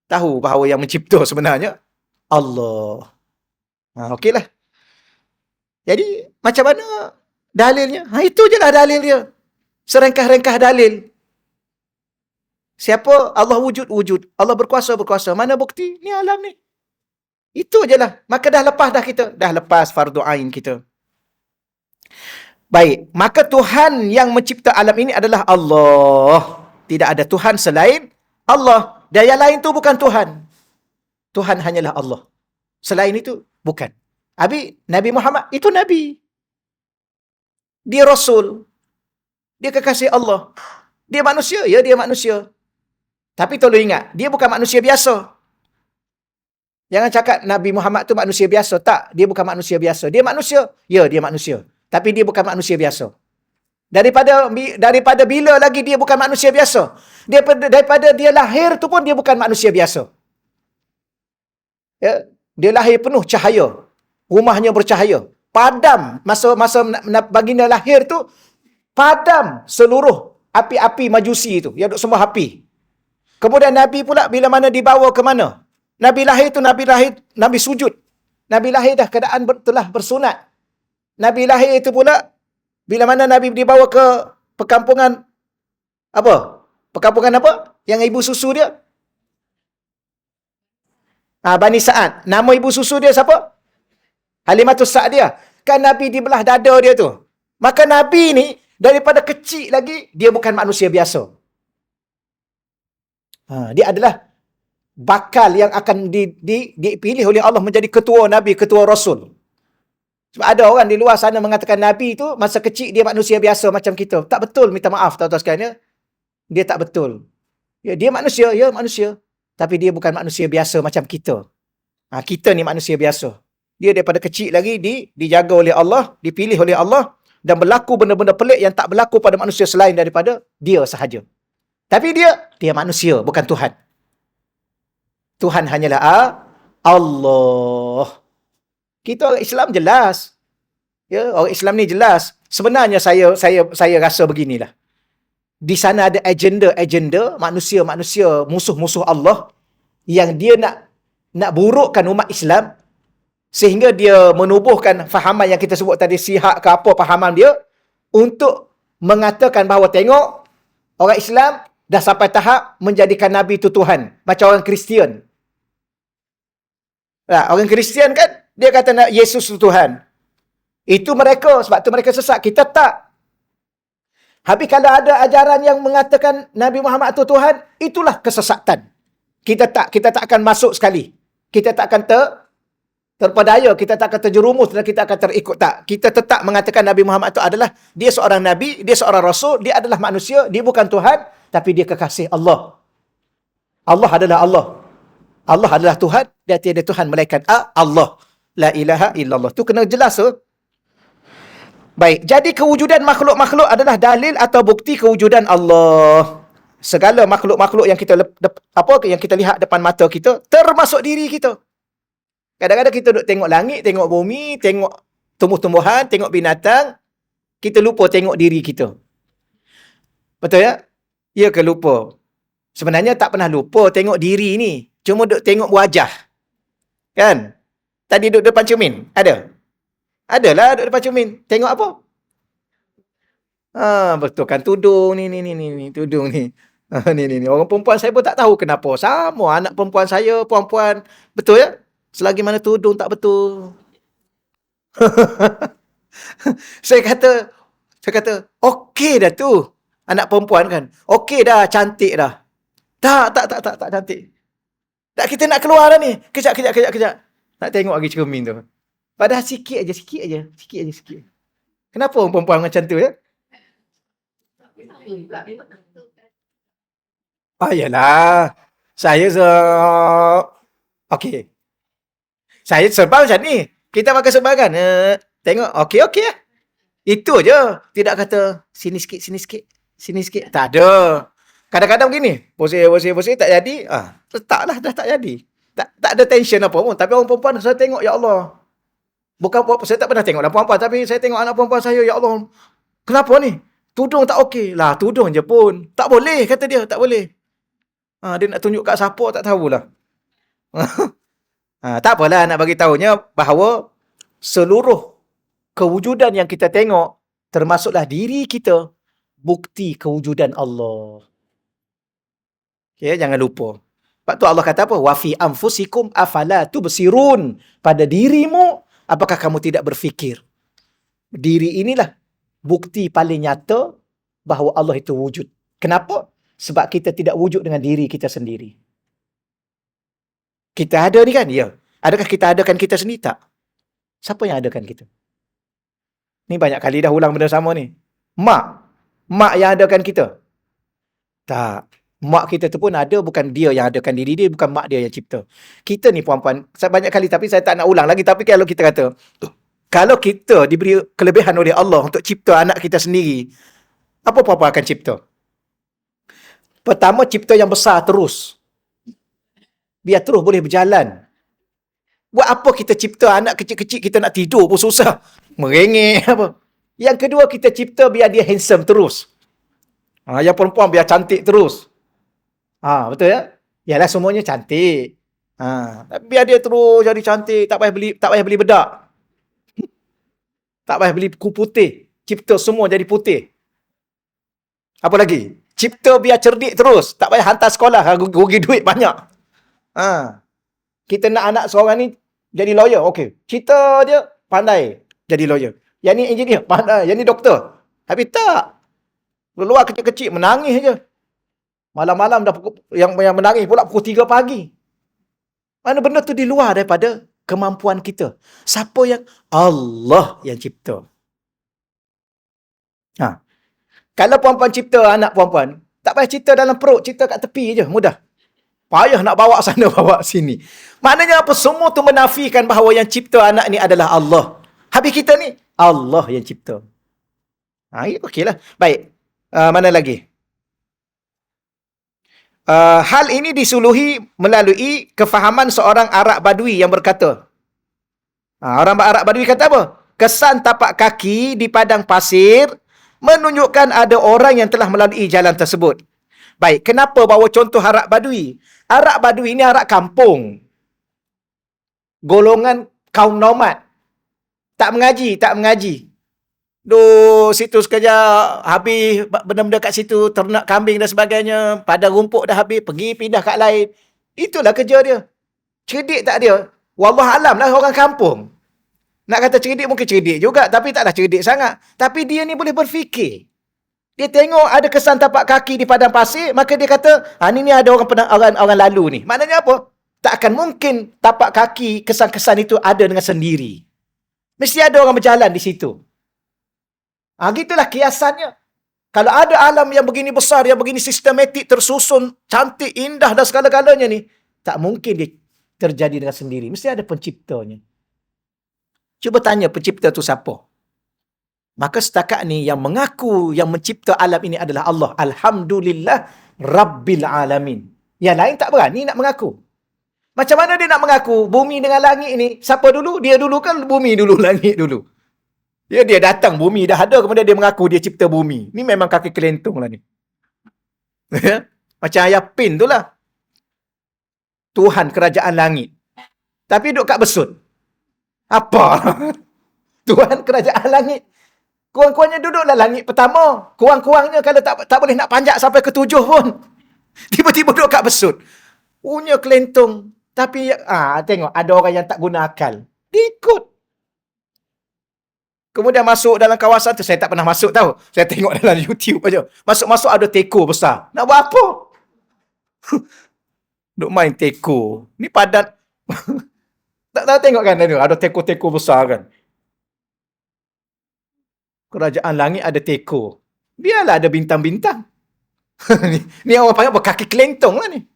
tahu bahawa yang mencipta sebenarnya Allah. Okeylah. Jadi, macam mana dalilnya? Itu je lah dalil dia. Serengkah-rengkah dalil. Siapa? Allah wujud. Allah berkuasa. Mana bukti? Ni alam ni. Itu je lah. Maka dah lepas dah kita. Dah lepas fardu ain kita. Baik. Maka Tuhan yang mencipta alam ini adalah Allah. Tidak ada Tuhan selain Allah. Dan yang lain tu bukan Tuhan. Tuhan hanyalah Allah. Selain itu, bukan. Habis, Nabi Muhammad, itu Nabi. Dia Rasul. Dia kekasih Allah. Dia manusia. Ya, dia manusia. Tapi tolong ingat, dia bukan manusia biasa. Jangan cakap Nabi Muhammad tu manusia biasa. Tak, dia bukan manusia biasa. Dia manusia. Ya, dia manusia. Tapi dia bukan manusia biasa. Daripada bila lagi dia bukan manusia biasa? Daripada dia lahir tu pun dia bukan manusia biasa. Ya, dia lahir penuh cahaya. Rumahnya bercahaya. Padam. Masa baginda lahir tu, padam seluruh api-api majusi itu. Yang duk sembah api. Kemudian Nabi pula bila mana dibawa ke mana? Nabi lahir tu, Nabi sujud. Nabi lahir dah keadaan telah bersunat. Nabi lahir itu pula, bila mana Nabi dibawa ke perkampungan, apa? Perkampungan apa? Yang ibu susu dia? Bani Sa'ad. Nama ibu susu dia siapa? Halimatus Sa'diyah. Kan Nabi dibelah dada dia tu. Maka Nabi ni, daripada kecil lagi, dia bukan manusia biasa. Dia adalah bakal yang akan dipilih oleh Allah menjadi ketua Nabi, ketua Rasul. Sebab ada orang di luar sana mengatakan Nabi tu masa kecil dia manusia biasa macam kita. Tak betul, minta maaf tuan-tuan sekalian ya. Dia tak betul. Ya, dia manusia, ya manusia. Tapi dia bukan manusia biasa macam kita. Kita ni manusia biasa. Dia daripada kecil lagi dijaga oleh Allah, dipilih oleh Allah dan berlaku benda-benda pelik yang tak berlaku pada manusia selain daripada dia sahaja. Tapi dia manusia, bukan Tuhan. Tuhan hanyalah Allah. Kita orang Islam jelas. Ya, orang Islam ni jelas. Sebenarnya saya rasa beginilah. Di sana ada agenda manusia-manusia musuh-musuh Allah yang dia nak burukkan umat Islam sehingga dia menubuhkan fahaman yang kita sebut tadi, sihak ke apa fahaman dia, untuk mengatakan bahawa tengok orang Islam dah sampai tahap menjadikan Nabi itu Tuhan. Macam orang Kristian. Orang Kristian kan, dia kata Yesus itu Tuhan. Itu mereka, sebab tu mereka sesat. Kita tak. Habis kalau ada ajaran yang mengatakan Nabi Muhammad itu Tuhan, itulah kesesatan. Kita tak akan masuk sekali. Kita tak akan terpedaya, kita tak akan terjerumus dan kita akan terikut. Tak. Kita tetap mengatakan Nabi Muhammad itu adalah, dia seorang Nabi, dia seorang Rasul, dia adalah manusia, dia bukan Tuhan, tapi dia kekasih Allah. Allah adalah Allah. Allah adalah Tuhan, dia tiada Tuhan melainkan Allah. La ilaha illallah. Tu kena jelas tu. Baik, jadi kewujudan makhluk-makhluk adalah dalil atau bukti kewujudan Allah. Segala makhluk-makhluk yang kita lihat depan mata kita, termasuk diri kita. Kadang-kadang kita duduk tengok langit, tengok bumi, tengok tumbuh-tumbuhan, tengok binatang, kita lupa tengok diri kita. Betul ya? Ya ke lupa? Sebenarnya tak pernah lupa tengok diri ni. Cuma duduk tengok wajah. Kan? Tadi duduk depan cermin. Ada? Adalah duduk depan cermin. Tengok apa? Betul kan? Tudung ni. Tudung ni. Ni. Orang perempuan saya pun tak tahu kenapa. Sama anak perempuan saya, perempuan. Betul ya? Selagi mana tudung tak betul. Saya kata, okey dah tu. Anak perempuan kan. Okey dah, cantik dah. Tak cantik. Tak, kita nak keluar dah ni. Kejap. Nak tengok lagi cermin tu. Padahal sikit aja. Kenapa orang perempuan macam tu ya? Yalah. Okey. Saya serba macam ni. Kita pakai serba kan. Tengok. Okey lah. Itu je. Tidak kata sini sikit. Tak ada. Kadang-kadang begini. Posisi tak jadi. Letaklah dah tak jadi. Tak ada tension apa pun. Tapi orang perempuan saya tengok, ya Allah. Bukan saya tak pernah tengok perempuan, tapi saya tengok anak perempuan saya, ya Allah. Kenapa ni? Tudung tak okey. Lah, tudung je pun. Tak boleh, kata dia. Tak boleh. Dia nak tunjuk kat siapa, tak tahulah. Tak apalah, nak bagi tahunya bahawa seluruh kewujudan yang kita tengok, termasuklah diri kita, bukti kewujudan Allah. Okay, jangan lupa. Sebab tu Allah kata apa? Wa fi anfusikum afala tubsirun. Pada dirimu, apakah kamu tidak berfikir? Diri inilah bukti paling nyata bahawa Allah itu wujud. Kenapa? Sebab kita tidak wujud dengan diri kita sendiri. Kita ada ni kan? Ya. Adakah kita adakan kita sendiri? Tak. Siapa yang adakan kita? Ni banyak kali dah ulang benda sama ni. Mak yang adakan kita? Tak. Mak kita tu pun ada, bukan dia yang adakan diri dia, bukan mak dia yang cipta. Kita ni puan-puan, banyak kali, tapi saya tak nak ulang lagi. Tapi kalau kita kata, kalau kita diberi kelebihan oleh Allah untuk cipta anak kita sendiri, apa-apa akan cipta? Pertama, cipta yang besar terus. Biar terus boleh berjalan. Buat apa kita cipta anak kecil-kecil, kita nak tidur pun susah. Merengek apa. Yang kedua, kita cipta biar dia handsome terus. Yang perempuan biar cantik terus. Betul ya? Yalah, semuanya cantik. Biar dia terus jadi cantik, tak payah beli bedak. Tak payah beli kuku putih. Cipta semua jadi putih. Apa lagi? Cipta biar cerdik terus, tak payah hantar sekolah, rugi duit banyak. Kita nak anak seorang ni jadi lawyer. Okey. Cita dia pandai jadi lawyer. Yang ni engineer, pandai. Yang ni doktor. Tapi tak. Keluar kecil-kecil, menangis je. Malam-malam dah yang menangis pula pukul 3 pagi. Mana benda tu di luar daripada kemampuan kita. Siapa yang? Allah yang cipta. Kalau puan-puan cipta anak puan-puan, tak payah cipta dalam perut, cipta kat tepi je, mudah. Payah nak bawa sana, bawa sini. Maknanya apa? Semua tu menafikan bahawa yang cipta anak ni adalah Allah. Habis kita ni, Allah yang cipta. Okeylah. Baik. Mana lagi? Hal ini disuluhi melalui kefahaman seorang Arab Badui yang berkata, orang Arab Badui kata apa? Kesan tapak kaki di padang pasir menunjukkan ada orang yang telah melalui jalan tersebut. Baik, kenapa bawa contoh Arab Badui? Arab Badui ni Arab kampung. Golongan kaum nomad. Tak mengaji. Situ sekejap, habis benda-benda kat situ, ternak kambing dan sebagainya, pada rumput dah habis, pergi pindah kat lain. Itulah kerja dia. Cerdik tak dia? Wallahualam lah orang kampung. Nak kata cerdik mungkin cerdik juga, tapi taklah cerdik sangat. Tapi dia ni boleh berfikir. Dia tengok ada kesan tapak kaki di padang pasir, maka dia kata, ni ada orang lalu ni. Maknanya apa? Tak akan mungkin tapak kaki, kesan-kesan itu ada dengan sendiri. Mesti ada orang berjalan di situ. Gitulah kiasannya. Kalau ada alam yang begini besar, yang begini sistematik, tersusun, cantik, indah dan segala-galanya ni, tak mungkin dia terjadi dengan sendiri. Mesti ada penciptanya. Cuba tanya pencipta tu siapa? Maka setakat ni yang mengaku yang mencipta alam ini adalah Allah. Alhamdulillah Rabbil Alamin. Yang lain tak berani nak mengaku. Macam mana dia nak mengaku? Bumi dengan langit ni, siapa dulu? Dia dulu kan bumi dulu, langit dulu. Dia datang, bumi dah ada, kemudian dia mengaku dia cipta bumi. Ni memang kaki kelentung lah ni. Macam ayah Pin tu lah. Tuhan kerajaan langit. Tapi duduk kat besut. Apa? Tuhan kerajaan langit. Kurang-kurangnya duduklah langit pertama. Kurang-kurangnya kalau tak boleh nak panjat sampai ke 7 pun. Tiba-tiba duduk kat besut. Punya kelentung. Tapi, tengok, ada orang yang tak guna akal. Dia ikut. Kemudian masuk dalam kawasan tu. Saya tak pernah masuk tahu. Saya tengok dalam YouTube aja. Masuk-masuk ada teko besar. Nak buat apa? Duk main teko. Ni padat. Tak tahu tengok kan ada teko-teko besar kan. Kerajaan langit ada teko. Biarlah ada bintang-bintang. ni orang panggil apa? Kaki kelentong lah ni.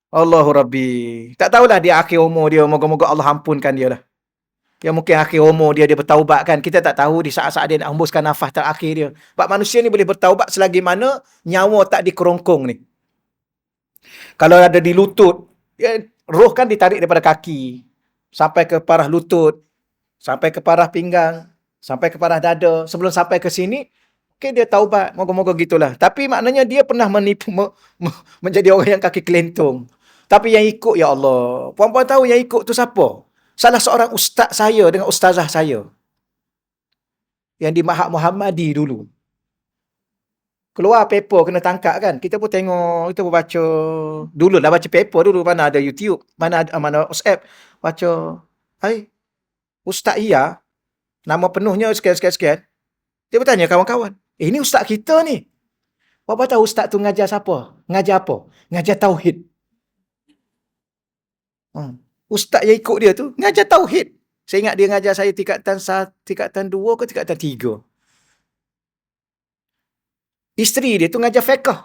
Allahu Rabbi. Tak tahulah dia akhir umur dia. Moga-moga Allah ampunkan dia lah. Ya mungkin akhir umur dia bertaubat kan. Kita tak tahu di saat-saat dia nak hembuskan nafas terakhir dia. Sebab manusia ni boleh bertaubat selagi mana nyawa tak dikerongkong ni. Kalau ada di lutut, roh kan ditarik daripada kaki. Sampai ke parah lutut. Sampai ke parah pinggang. Sampai ke parah dada. Sebelum sampai ke sini, okay, dia taubat. Moga-moga gitulah. Tapi maknanya dia pernah menipu, menjadi orang yang kaki kelentung. Tapi yang ikut, ya Allah. Puan-puan tahu yang ikut tu siapa? Salah seorang ustaz saya dengan ustazah saya. Yang di Ma'had Muhammadi dulu. Keluar paper kena tangkap kan. Kita pun tengok, kita pun baca. Dulu lah baca paper dulu. Mana ada YouTube. Mana WhatsApp. Baca. Ustaz Iya. Nama penuhnya sekian-sekian. Dia bertanya kawan-kawan. Ini ustaz kita ni. Apa tahu ustaz tu ngajar siapa? Ngajar apa? Ngajar tauhid. Ustaz yang ikut dia tu ngajar tauhid. Saya ingat dia ngajar saya tingkatan 2 ke tingkatan 3. Isteri dia tu ngajar fiqh.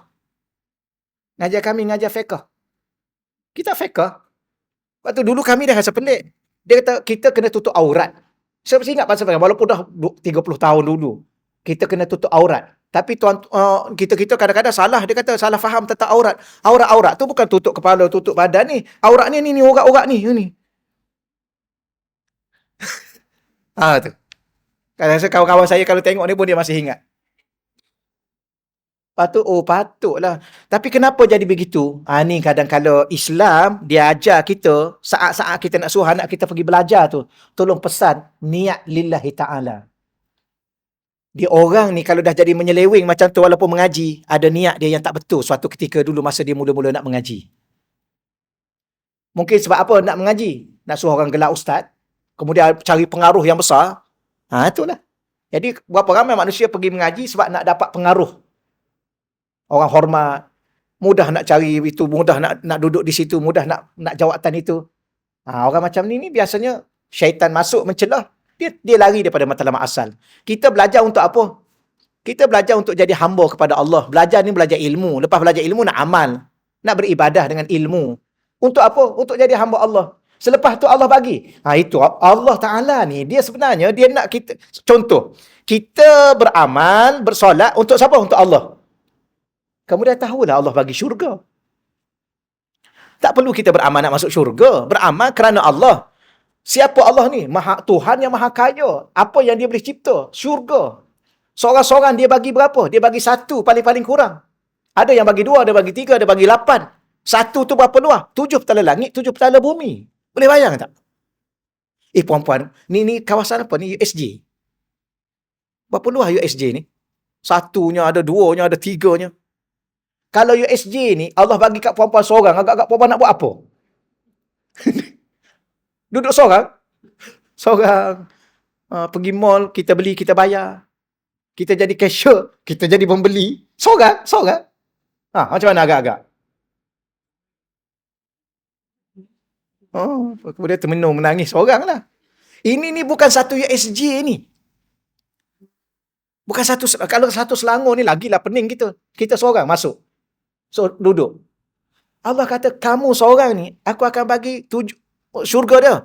Ngajar kami ngajar fiqh. Kita fiqh. Waktu dulu kami dah rasa pelik. Dia kata kita kena tutup aurat. Saya masih ingat pasal walaupun dah 30 tahun dulu. Kita kena tutup aurat. Tapi kita kadang-kadang salah. Dia kata salah faham tentang aurat. Aurat tu bukan tutup kepala, tutup badan ni. Aurat ni urat-urat ni. Tu. Kawan-kawan saya kalau tengok ni pun dia masih ingat. Patutlah. Tapi kenapa jadi begitu? Ni kadang-kadang Islam dia ajar kita, saat-saat kita nak suruh anak kita pergi belajar tu, tolong pesan niat lillahi ta'ala. Dia orang ni kalau dah jadi menyeleweng macam tu walaupun mengaji, ada niat dia yang tak betul suatu ketika dulu masa dia mula-mula nak mengaji. Mungkin sebab apa nak mengaji? Nak suruh orang gelar ustaz, kemudian cari pengaruh yang besar. Itulah. Jadi, berapa ramai manusia pergi mengaji sebab nak dapat pengaruh. Orang hormat, mudah nak cari itu, mudah nak duduk di situ, mudah nak jawatan itu. Orang macam ni biasanya syaitan masuk mencelah, dia lari daripada matlamat asal. Kita belajar untuk apa? Kita belajar untuk jadi hamba kepada Allah. Belajar ni belajar ilmu. Lepas belajar ilmu nak amal. Nak beribadah dengan ilmu. Untuk apa? Untuk jadi hamba Allah. Selepas tu Allah bagi. Itu Allah Ta'ala ni, dia sebenarnya, dia nak kita, contoh, kita beramal, bersolat untuk siapa? Untuk Allah. Kemudian tahulah Allah bagi syurga. Tak perlu kita beramal nak masuk syurga. Beramal kerana Allah. Siapa Allah ni? Tuhan yang maha kaya. Apa yang dia boleh cipta? Syurga. Seorang-seorang dia bagi berapa? Dia bagi 1 paling-paling kurang. Ada yang bagi 2, ada bagi 3, ada bagi 8. 1 tu berapa luas? 7 petala langit, 7 petala bumi. Boleh bayang tak? Puan-puan, ni kawasan apa ni? USJ. Berapa luas USJ ni? 1-nya, ada 2-nya, ada 3-nya. Kalau USJ ni, Allah bagi kat puan-puan seorang, agak-agak puan-puan nak buat apa? Duduk seorang. Seorang. Pergi mall, kita beli, kita bayar. Kita jadi cashier, kita jadi pembeli. Seorang. Macam mana agak-agak? Kemudian termenung menangis seorang lah. Ini bukan satu USJ ni. Bukan satu, kalau satu Selangor ni lagilah pening kita. Kita seorang masuk. So, duduk. Allah kata, kamu seorang ni, aku akan bagi syurga dia.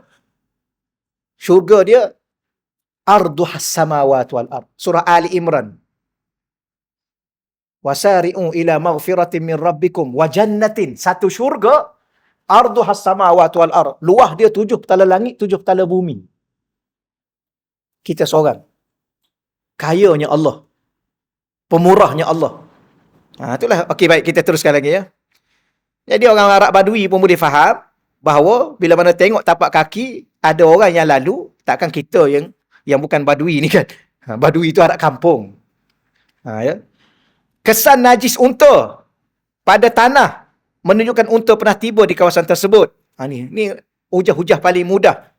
Syurga dia, arduhas samawat wal ard. Surah Ali Imran. Wasari'u ila maghfiratin min rabbikum wa jannatin. Satu syurga, arduhas samawat wal ard. Luah dia 7 petala langit, 7 petala bumi. Kita seorang. Kayanya Allah. Pemurahnya Allah. Itulah. Okey, baik. Kita teruskan lagi ya. Jadi orang Arab Badui pun boleh faham bahawa bila mana tengok tapak kaki, ada orang yang lalu, takkan kita yang bukan Badui ni kan. Badui itu anak kampung. Ya. Kesan najis unta pada tanah menunjukkan unta pernah tiba di kawasan tersebut. Ni hujah-hujah paling mudah.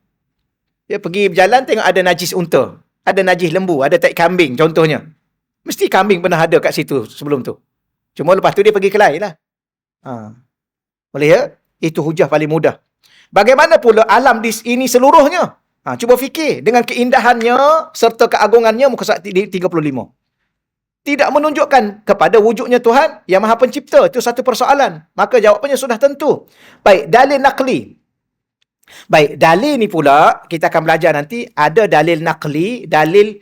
Dia pergi berjalan tengok ada najis unta, ada najis lembu, ada tai kambing contohnya. Mesti kambing pernah ada kat situ sebelum tu. Cuma lepas tu dia pergi ke lain lah. Boleh ya? Itu hujah paling mudah. Bagaimana pula alam ini seluruhnya? Cuba fikir dengan keindahannya serta keagungannya, muka surat 35. Tidak menunjukkan kepada wujudnya Tuhan yang Maha Pencipta. Itu satu persoalan. Maka jawapannya sudah tentu. Baik, dalil naqli. Baik, dalil ni pula kita akan belajar nanti. Ada dalil naqli, dalil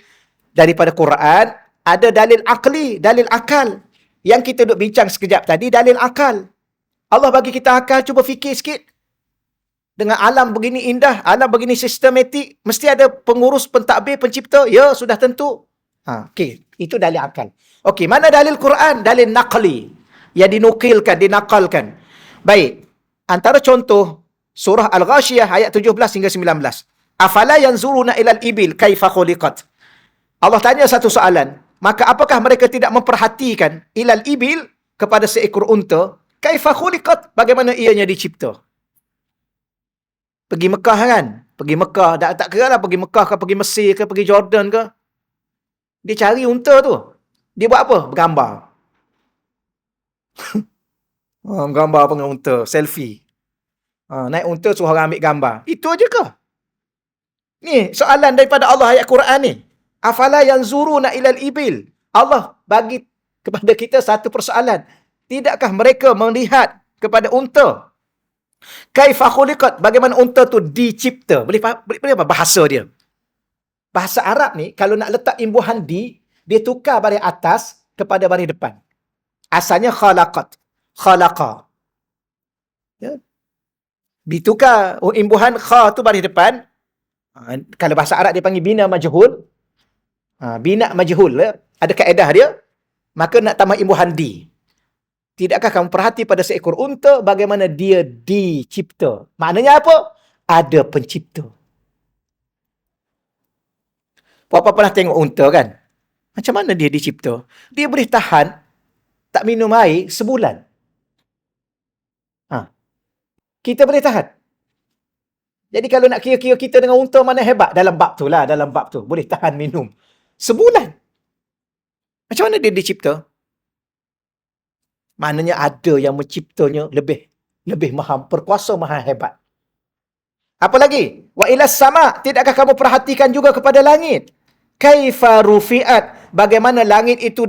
daripada Quran. Ada dalil akli, dalil akal. Yang kita duk bincang sekejap tadi, dalil akal. Allah bagi kita akal, cuba fikir sikit. Dengan alam begini indah, alam begini sistematik, mesti ada pengurus, pentadbir, pencipta. Ya, sudah tentu. Okey, itu dalil akal. Okey, mana dalil Quran? Dalil naqli. Yang dinukilkan, dinakalkan. Baik. Antara contoh, surah Al-Ghashiyah ayat 17 hingga 19. Afala yanzuruna ilal ibil kaifa khuliqat. Allah tanya satu soalan. Maka apakah mereka tidak memperhatikan ilal ibil kepada seekor unta? Kaifa khuliqat? Bagaimana ianya dicipta? Pergi Mekah kan? Pergi Mekah. Tak kira lah pergi Mekah ke, pergi Mesir ke, pergi Jordan ke. Dia cari unta tu. Dia buat apa? Bergambar. Gambar apa dengan unta? Selfie. Naik unta suruh orang ambil gambar. Itu aja ke? Ni soalan daripada Allah ayat Quran ni. Afala yanzuruna ilal ibil. Allah bagi kepada kita satu persoalan. Tidakkah mereka melihat kepada unta? Kaifa khuliqat? Bagaimana unta tu dicipta? Boleh apa bahasa dia? Bahasa Arab ni, kalau nak letak imbuhan di, dia tukar baris atas kepada baris depan. Asalnya khalaqat. Khalaqa. Ya. Ditukar imbuhan kha tu baris depan. Kalau bahasa Arab dia panggil bina majhul. Bina majhul. Ya. Ada kaedah dia. Maka nak tambah imbuhan di. Tidakkah kamu perhati pada seekor unta bagaimana dia dicipta? Maknanya apa? Ada pencipta. Puan-puan pernah tengok unta kan? Macam mana dia dicipta? Dia boleh tahan tak minum air sebulan. Kita boleh tahan. Jadi kalau nak kira-kira kita dengan unta mana hebat, dalam bab tu lah, dalam bab tu. Boleh tahan minum. Sebulan. Macam mana dia dicipta? Maknanya ada yang menciptanya lebih maha, berkuasa, maha hebat. Apa lagi? Wa ilas sama, tidakkah kamu perhatikan juga kepada langit? Kaifa rufi'at, bagaimana langit itu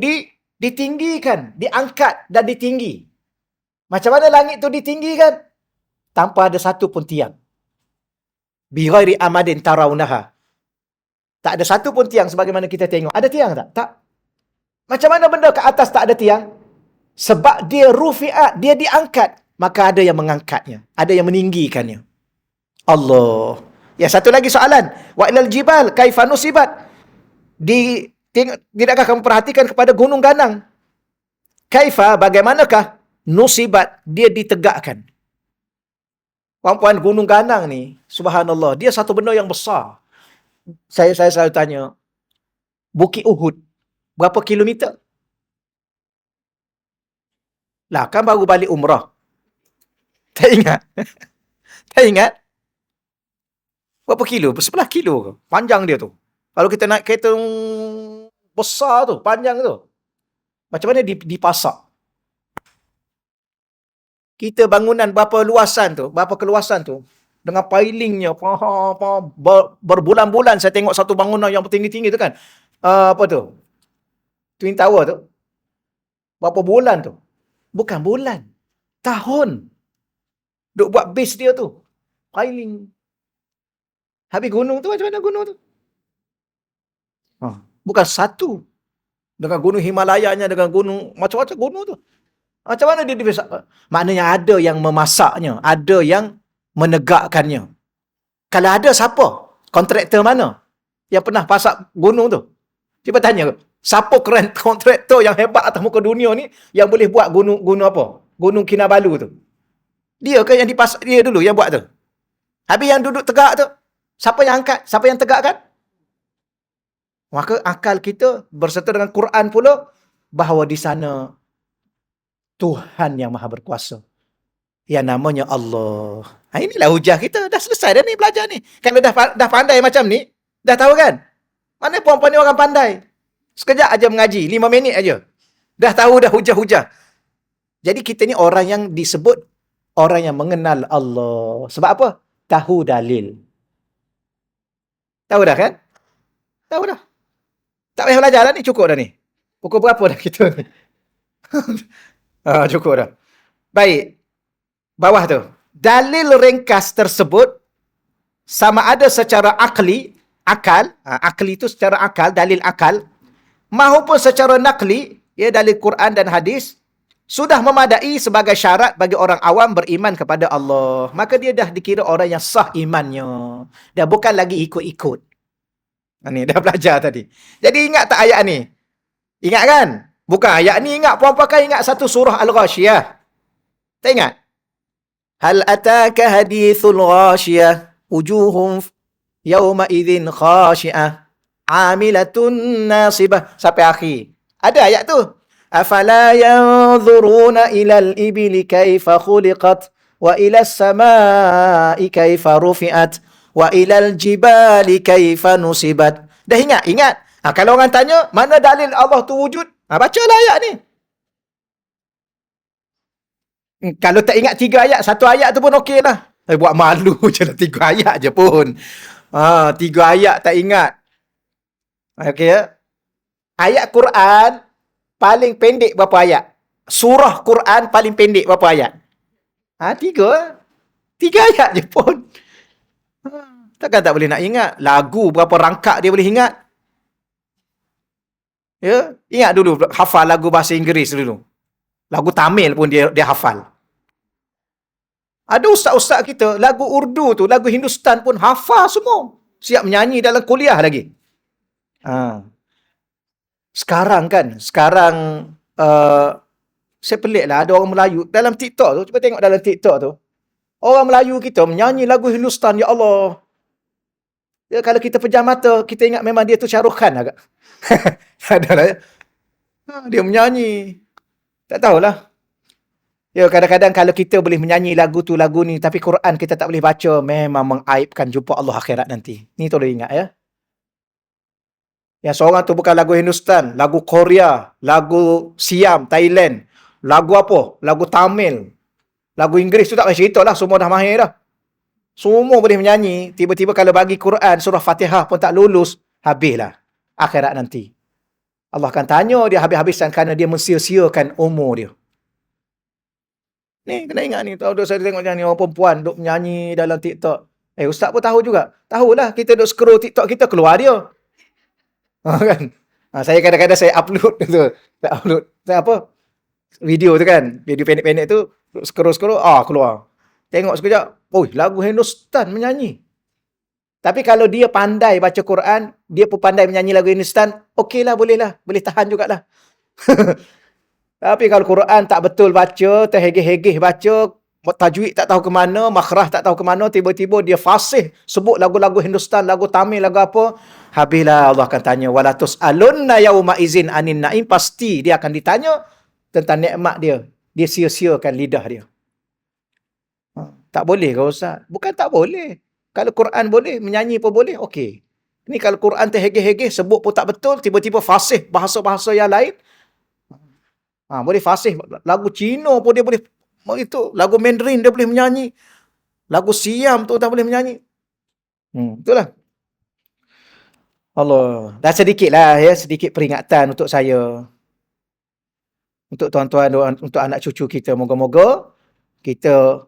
ditinggikan, diangkat dan ditinggi. Macam mana langit itu ditinggikan? Tanpa ada satu pun tiang. Bi ghairi amadin tarawunaha. Tak ada satu pun tiang sebagaimana kita tengok. Ada tiang tak? Tak. Macam mana benda ke atas tak ada tiang? Sebab dia rufi'at, dia diangkat. Maka ada yang mengangkatnya. Ada yang meninggikannya. Allah. Ya, satu lagi soalan. Wa ilal jibal kaifa nusibat. Tidakkah kamu perhatikan kepada gunung ganang? Kaifa, bagaimanakah nusibat, dia ditegakkan. Puan-puan, gunung ganang ni, subhanallah, dia satu benda yang besar. Saya selalu tanya, Bukit Uhud, berapa kilometer? Lah, kan baru balik umrah. Tak ingat? Tak ingat? Berapa kilo? 11 kilo ke? Panjang dia tu. Kalau kita naik kereta besar tu, panjang tu. Macam mana dipasak? Kita bangunan berapa luasan tu, berapa keluasan tu, dengan pilingnya, berbulan-bulan saya tengok satu bangunan yang tinggi-tinggi tu kan. Apa tu? Twin Tower tu. Berapa bulan tu? Bukan bulan. Tahun. Duk buat base dia tu. Piling. Habis gunung tu, macam mana gunung tu? Bukan satu. Dengan gunung Himalayanya, dengan gunung, macam-macam gunung tu. Macam mana dia bisa? Maknanya ada yang memasaknya. Ada yang menegakkannya. Kalau ada, siapa? Kontraktor mana? Yang pernah pasak gunung tu? Cuba tanya. Siapa kontraktor yang hebat atas muka dunia ni yang boleh buat gunung apa? Gunung Kinabalu tu. Dia ke yang dipasak dia dulu yang buat tu? Habis yang duduk tegak tu, siapa yang angkat? Siapa yang tegakkan? Maka akal kita berserta dengan Quran pula bahawa di sana Tuhan yang maha berkuasa. Yang namanya Allah. Inilah hujah kita. Dah selesai dah ni belajar ni. Kalau dah pandai macam ni, dah tahu kan? Mana puan-puan ni orang pandai. Sekejap aja mengaji, 5 minit aja. Dah tahu dah hujah-hujah. Jadi kita ni orang yang disebut orang yang mengenal Allah. Sebab apa? Tahu dalil. Tahu dah kan? Tahu dah. Tak payah belajar dah ni, cukup dah ni. Pukul berapa dah kita ni? Cukup dah. Baik. Bawah tu. Dalil ringkas tersebut sama ada secara akli, akal, akli itu secara akal, dalil akal, maupun secara nakli, ya, dalil Quran dan hadis, sudah memadai sebagai syarat bagi orang awam beriman kepada Allah. Maka dia dah dikira orang yang sah imannya. Dah bukan lagi ikut-ikut. Ni dah belajar tadi. Jadi ingat tak ayat ni? Ingat kan? Bukan ayat ni ingat. Puan-puan kan ingat satu surah Al-Ghashiyah. Tak ingat? Hal ataka hadithul ghashiyah. Wujuhum yawma idhin khashi'ah. Amilatun nasibah. Sampai akhir. Ada ayat tu. Afala yanzuruna ilal ibili kaifa khuliqat. Wa ilas samai kaifa rufi'at. Wa ilal jibali kaifa nusibat. Dah ingat? Ingat. Kalau orang tanya, mana dalil Allah tu wujud? Bacalah ayat ni. Kalau tak ingat 3 ayat, 1 ayat tu pun okey lah. Buat malu je lah 3 ayat je pun. 3 ayat tak ingat. Okey ya? Ayat Quran paling pendek berapa ayat? Surah Quran paling pendek berapa ayat? 3. 3 ayat je pun. Takkan tak boleh nak ingat. Lagu berapa rangkak dia boleh ingat? Ya, ingat dulu hafal lagu bahasa Inggeris dulu. Lagu Tamil pun dia hafal. Ada ustaz-ustaz kita, lagu Urdu tu, lagu Hindustan pun hafal semua. Siap menyanyi dalam kuliah lagi. Sekarang kan, saya pelik lah, ada orang Melayu dalam TikTok tu, cuba tengok dalam TikTok tu. Orang Melayu kita menyanyi lagu Hindustan, ya Allah. Ya, kalau kita pejam mata, kita ingat memang dia tu Shah Rukh Khan agak. Adalah. Dia menyanyi. Tak tahulah. Ya, kadang-kadang kalau kita boleh menyanyi lagu tu, lagu ni, tapi Quran kita tak boleh baca, memang mengaibkan jumpa Allah akhirat nanti. Ni tolong ingat ya. Yang seorang tu bukan lagu Hindustan, lagu Korea, lagu Siam, Thailand, lagu apa? Lagu Tamil, lagu Inggeris tu tak payah cerita lah, semua dah mahir dah. Semua boleh menyanyi, tiba-tiba kalau bagi Quran, surah Fatihah pun tak lulus, habislah akhirat nanti. Allah akan tanya dia habis-habisan kerana dia mensia-siakan umur dia. Ni, kena ingat ni. Tahu saya tengok ni orang perempuan duk menyanyi dalam TikTok. Ustaz pun tahu juga. Tahulah kita duk scroll TikTok kita, keluar dia. Kan? Saya kadang-kadang saya upload tu. Saya upload. Saya apa? Video tu kan. Video pendek-pendek tu. Scroll-scroll. Keluar. Tengok sekejap. Lagu Hindustan menyanyi. Tapi kalau dia pandai baca Quran, dia pun pandai menyanyi lagu Hindustan, okeylah, bolehlah. Boleh tahan jugalah. Tapi kalau Quran tak betul baca, terhegeh-hegeh baca, tajwid tak tahu ke mana, makhraj tak tahu ke mana, tiba-tiba dia fasih sebut lagu-lagu Hindustan, lagu Tamil, lagu apa, habislah Allah akan tanya, wala tus'alunna yauma izin anin na'im, pasti dia akan ditanya tentang nikmat dia. Dia sia-siakan lidah dia. Tak boleh ke Ustaz? Bukan tak boleh. Kalau Quran boleh, menyanyi pun boleh, okey. Ini kalau Quran terhegeh-hegeh, sebut pun tak betul, tiba-tiba fasih bahasa-bahasa yang lain, boleh fasih. Lagu Cina pun dia boleh, itu lagu Mandarin dia boleh menyanyi, lagu Siam tu tak boleh menyanyi. Itulah. Allah. Dah sedikit lah ya, sedikit peringatan untuk saya, untuk tuan-tuan, untuk anak cucu kita. Moga-moga kita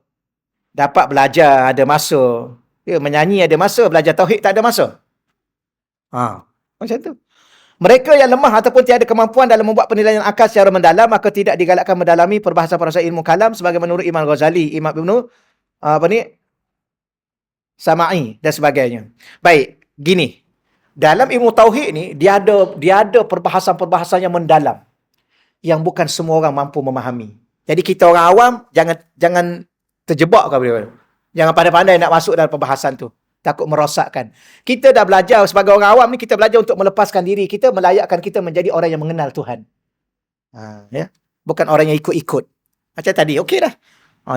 dapat belajar ada masa. Ya, menyanyi ada masa, belajar tauhid tak ada masa. Macam tu. Mereka yang lemah ataupun tiada kemampuan dalam membuat penilaian akal secara mendalam, maka tidak digalakkan mendalami perbahasan-perbahasan ilmu kalam sebagai menurut Imam Ghazali, Imam Ibnu Sama'i dan sebagainya. Baik, gini. Dalam ilmu tauhid ni dia ada perbahasan-perbahasan yang mendalam yang bukan semua orang mampu memahami. Jadi kita orang awam jangan terjebak kepada. Jangan pandai-pandai nak masuk dalam perbahasan tu. Takut merosakkan. Kita dah belajar sebagai orang awam ni, kita belajar untuk melepaskan diri kita, melayakkan kita menjadi orang yang mengenal Tuhan. Ya? Bukan orang yang ikut-ikut. Macam tadi, okey dah.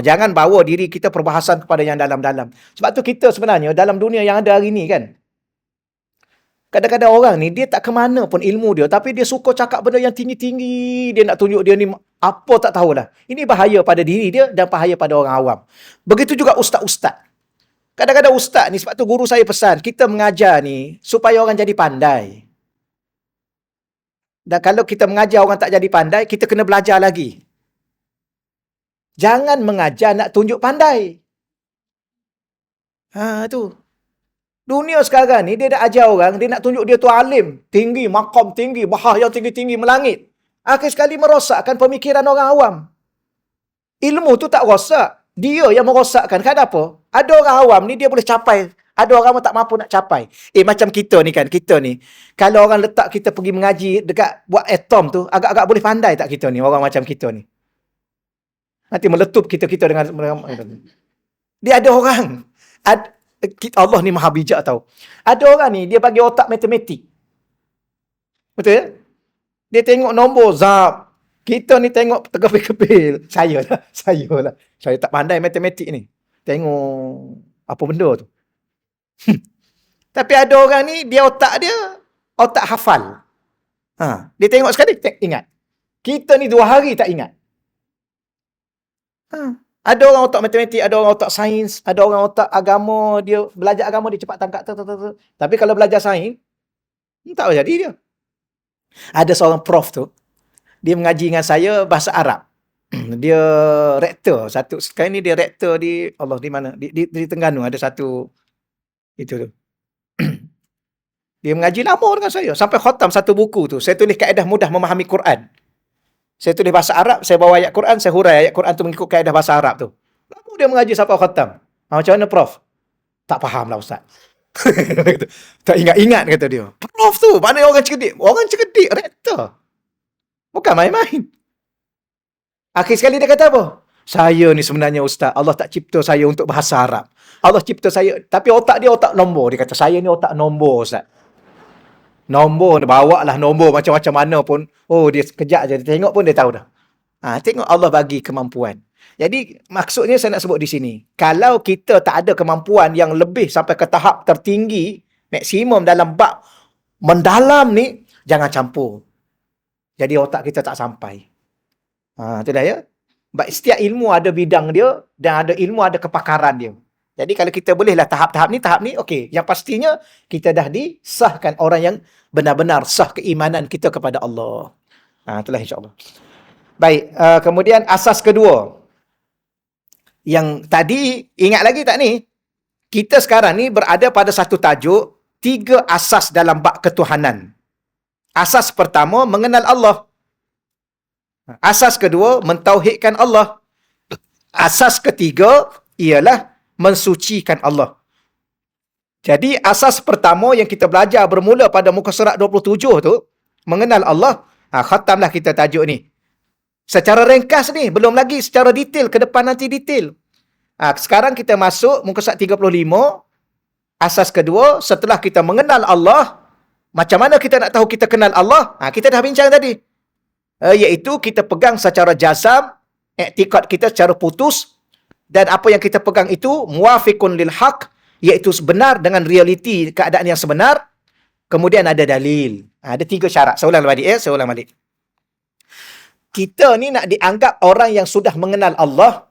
Jangan bawa diri kita perbahasan kepada yang dalam-dalam. Sebab tu kita sebenarnya dalam dunia yang ada hari ni kan, kadang-kadang orang ni dia tak ke mana pun ilmu dia, tapi dia suka cakap benda yang tinggi-tinggi, dia nak tunjuk dia ni apa tak tahulah. Ini bahaya pada diri dia dan bahaya pada orang awam. Begitu juga ustaz-ustaz. Kadang-kadang ustaz ni, sebab tu guru saya pesan, kita mengajar ni supaya orang jadi pandai. Dan kalau kita mengajar orang tak jadi pandai, kita kena belajar lagi. Jangan mengajar nak tunjuk pandai. Tu. Dunia sekarang ni, dia dah ajar orang, dia nak tunjuk dia tu alim, tinggi, maqam tinggi, bahaya tinggi-tinggi, melangit. Akhir sekali merosakkan pemikiran orang awam. Ilmu tu tak rosak. Dia yang merosakkan. Kenapa? Ada orang awam ni, dia boleh capai. Ada orang tak mampu nak capai. Macam kita ni kan, kita ni. Kalau orang letak kita pergi mengaji dekat buat atom tu, agak-agak boleh pandai tak kita ni, orang macam kita ni. Nanti meletup kita dengan... Dia ada orang. Allah ni maha bijak tau. Ada orang ni, dia bagi otak matematik. Betul ya? Dia tengok nombor, zap. Kita ni tengok terkepil-kepil. Saya lah. Saya tak pandai matematik ni. Tengok apa benda tu. Tapi ada orang ni, dia otak otak hafal. Dia tengok sekali, ingat. Kita ni 2 hari tak ingat. Ada orang otak matematik, ada orang otak sains, ada orang otak agama, dia belajar agama, dia cepat tangkap. Tapi kalau belajar sains, tak apa jadi dia. Ada seorang prof tu, dia mengaji dengan saya bahasa Arab. Dia rektor. Sekarang ni dia rektor di, Allah, di mana? Di Terengganu ada satu, itu tu. Dia mengaji lama dengan saya. Sampai khatam satu buku tu. Saya tulis kaedah mudah memahami Quran. Saya tulis bahasa Arab, saya bawa ayat Quran, saya hurai ayat Quran tu mengikut kaedah bahasa Arab tu. Lama dia mengaji sampai khatam. Macam mana Prof? Tak faham lah Ustaz. Tak ingat-ingat kata dia. Prof tu, mana orang cerdik? Orang cerdik, rektor. Bukan main-main. Akhir sekali dia kata apa? Saya ni sebenarnya Ustaz, Allah tak cipta saya untuk bahasa Arab. Allah cipta saya, tapi otak dia otak nombor. Dia kata, saya ni otak nombor Ustaz. Nombor, bawa lah nombor macam-macam mana pun. Dia sekejap je, dia tengok pun dia tahu dah. Tengok Allah bagi kemampuan. Jadi maksudnya saya nak sebut di sini, kalau kita tak ada kemampuan yang lebih sampai ke tahap tertinggi, maksimum dalam bab mendalam ni, jangan campur. Jadi otak kita tak sampai. Itu dah ya. Setiap ilmu ada bidang dia, dan ada ilmu ada kepakaran dia. Jadi kalau kita bolehlah tahap ni, okey. Yang pastinya, kita dah disahkan orang yang benar-benar sah keimanan kita kepada Allah. Itulah insyaAllah. Baik, kemudian asas kedua. Yang tadi, ingat lagi tak ni? Kita sekarang ni berada pada satu tajuk, 3 asas dalam bab ketuhanan. Asas pertama, mengenal Allah. Asas kedua, mentauhidkan Allah. Asas ketiga, ialah mensucikan Allah. Jadi, asas pertama yang kita belajar bermula pada muka surat 27 tu, mengenal Allah. Khatamlah kita tajuk ni. Secara ringkas ni, belum lagi secara detail, ke depan nanti detail. Sekarang kita masuk muka surat 35, asas kedua, setelah kita mengenal Allah, macam mana kita nak tahu kita kenal Allah? Kita dah bincang tadi. Iaitu kita pegang secara jazam, i'tikad kita secara putus, dan apa yang kita pegang itu, muwafiqun lil haq, iaitu benar dengan realiti keadaan yang sebenar, kemudian ada dalil. Ada 3 syarat. Saya ulang balik. Kita ni nak dianggap orang yang sudah mengenal Allah,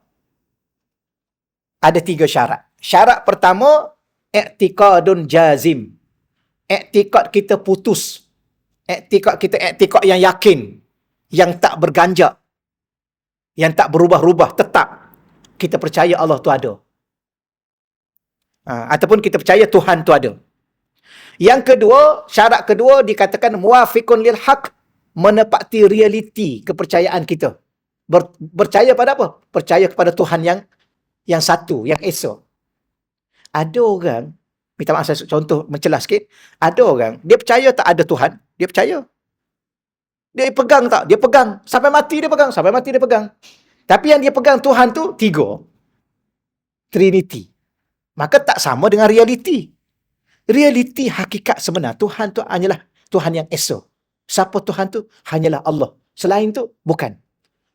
ada 3 syarat. Syarat pertama, i'tiqadun jazim. I'tikad kita putus. I'tikad kita i'tikad yang yakin, yang tak berganjak, yang tak berubah-ubah, tetap. Kita percaya Allah tu ada. Ataupun kita percaya Tuhan tu ada. Yang kedua, syarat kedua dikatakan muwafiqun lil haq, menepati realiti kepercayaan kita. Percaya pada apa? Percaya kepada Tuhan yang satu, yang esa. Ada orang, minta maaf saya contoh mencelah sikit, ada orang, dia percaya tak ada Tuhan, dia percaya. Dia pegang tak? Dia pegang. Sampai mati dia pegang. Tapi yang dia pegang Tuhan tu, 3. Trinity. Maka tak sama dengan realiti. Realiti hakikat sebenar, Tuhan tu hanyalah Tuhan yang esa. Siapa Tuhan tu? Hanyalah Allah. Selain tu, bukan.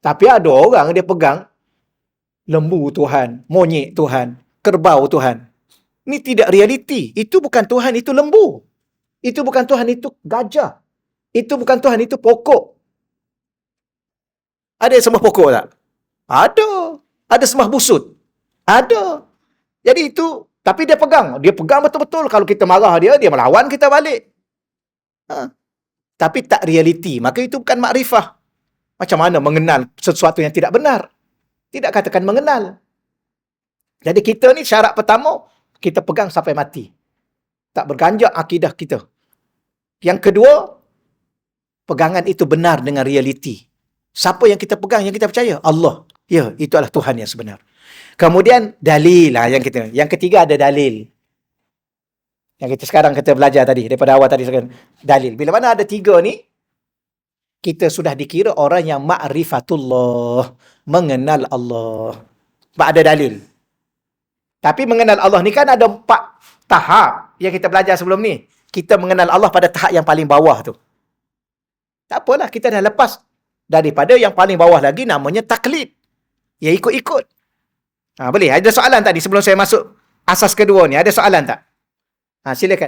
Tapi ada orang dia pegang lembu Tuhan, monyet Tuhan, kerbau Tuhan. Ini tidak realiti. Itu bukan Tuhan, itu lembu. Itu bukan Tuhan, itu gajah. Itu bukan Tuhan, itu pokok. Ada yang sembah pokok tak? Ada. Ada sembah busut? Ada. Jadi itu, tapi dia pegang. Dia pegang betul-betul. Kalau kita marah dia melawan kita balik. Tapi tak realiti. Maka itu bukan makrifah. Macam mana mengenal sesuatu yang tidak benar? Tidak katakan mengenal. Jadi kita ni syarat pertama, kita pegang sampai mati. Tak berganjak akidah kita. Yang kedua, pegangan itu benar dengan realiti. Siapa yang kita pegang, yang kita percaya? Allah. Ya, itu adalah Tuhan yang sebenar. Kemudian, dalil. Yang ketiga ada dalil. Yang kita belajar tadi, daripada awal tadi. Dalil. Bila mana ada 3 ni, kita sudah dikira orang yang ma'rifatullah. Mengenal Allah. Sebab ada dalil. Tapi mengenal Allah ni kan ada 4 tahap yang kita belajar sebelum ni. Kita mengenal Allah pada tahap yang paling bawah tu. Tak apalah, kita dah lepas daripada yang paling bawah lagi, namanya taklid. Ya ikut-ikut. Boleh? Ada soalan tadi sebelum saya masuk asas kedua ni? Ada soalan tak? Silakan.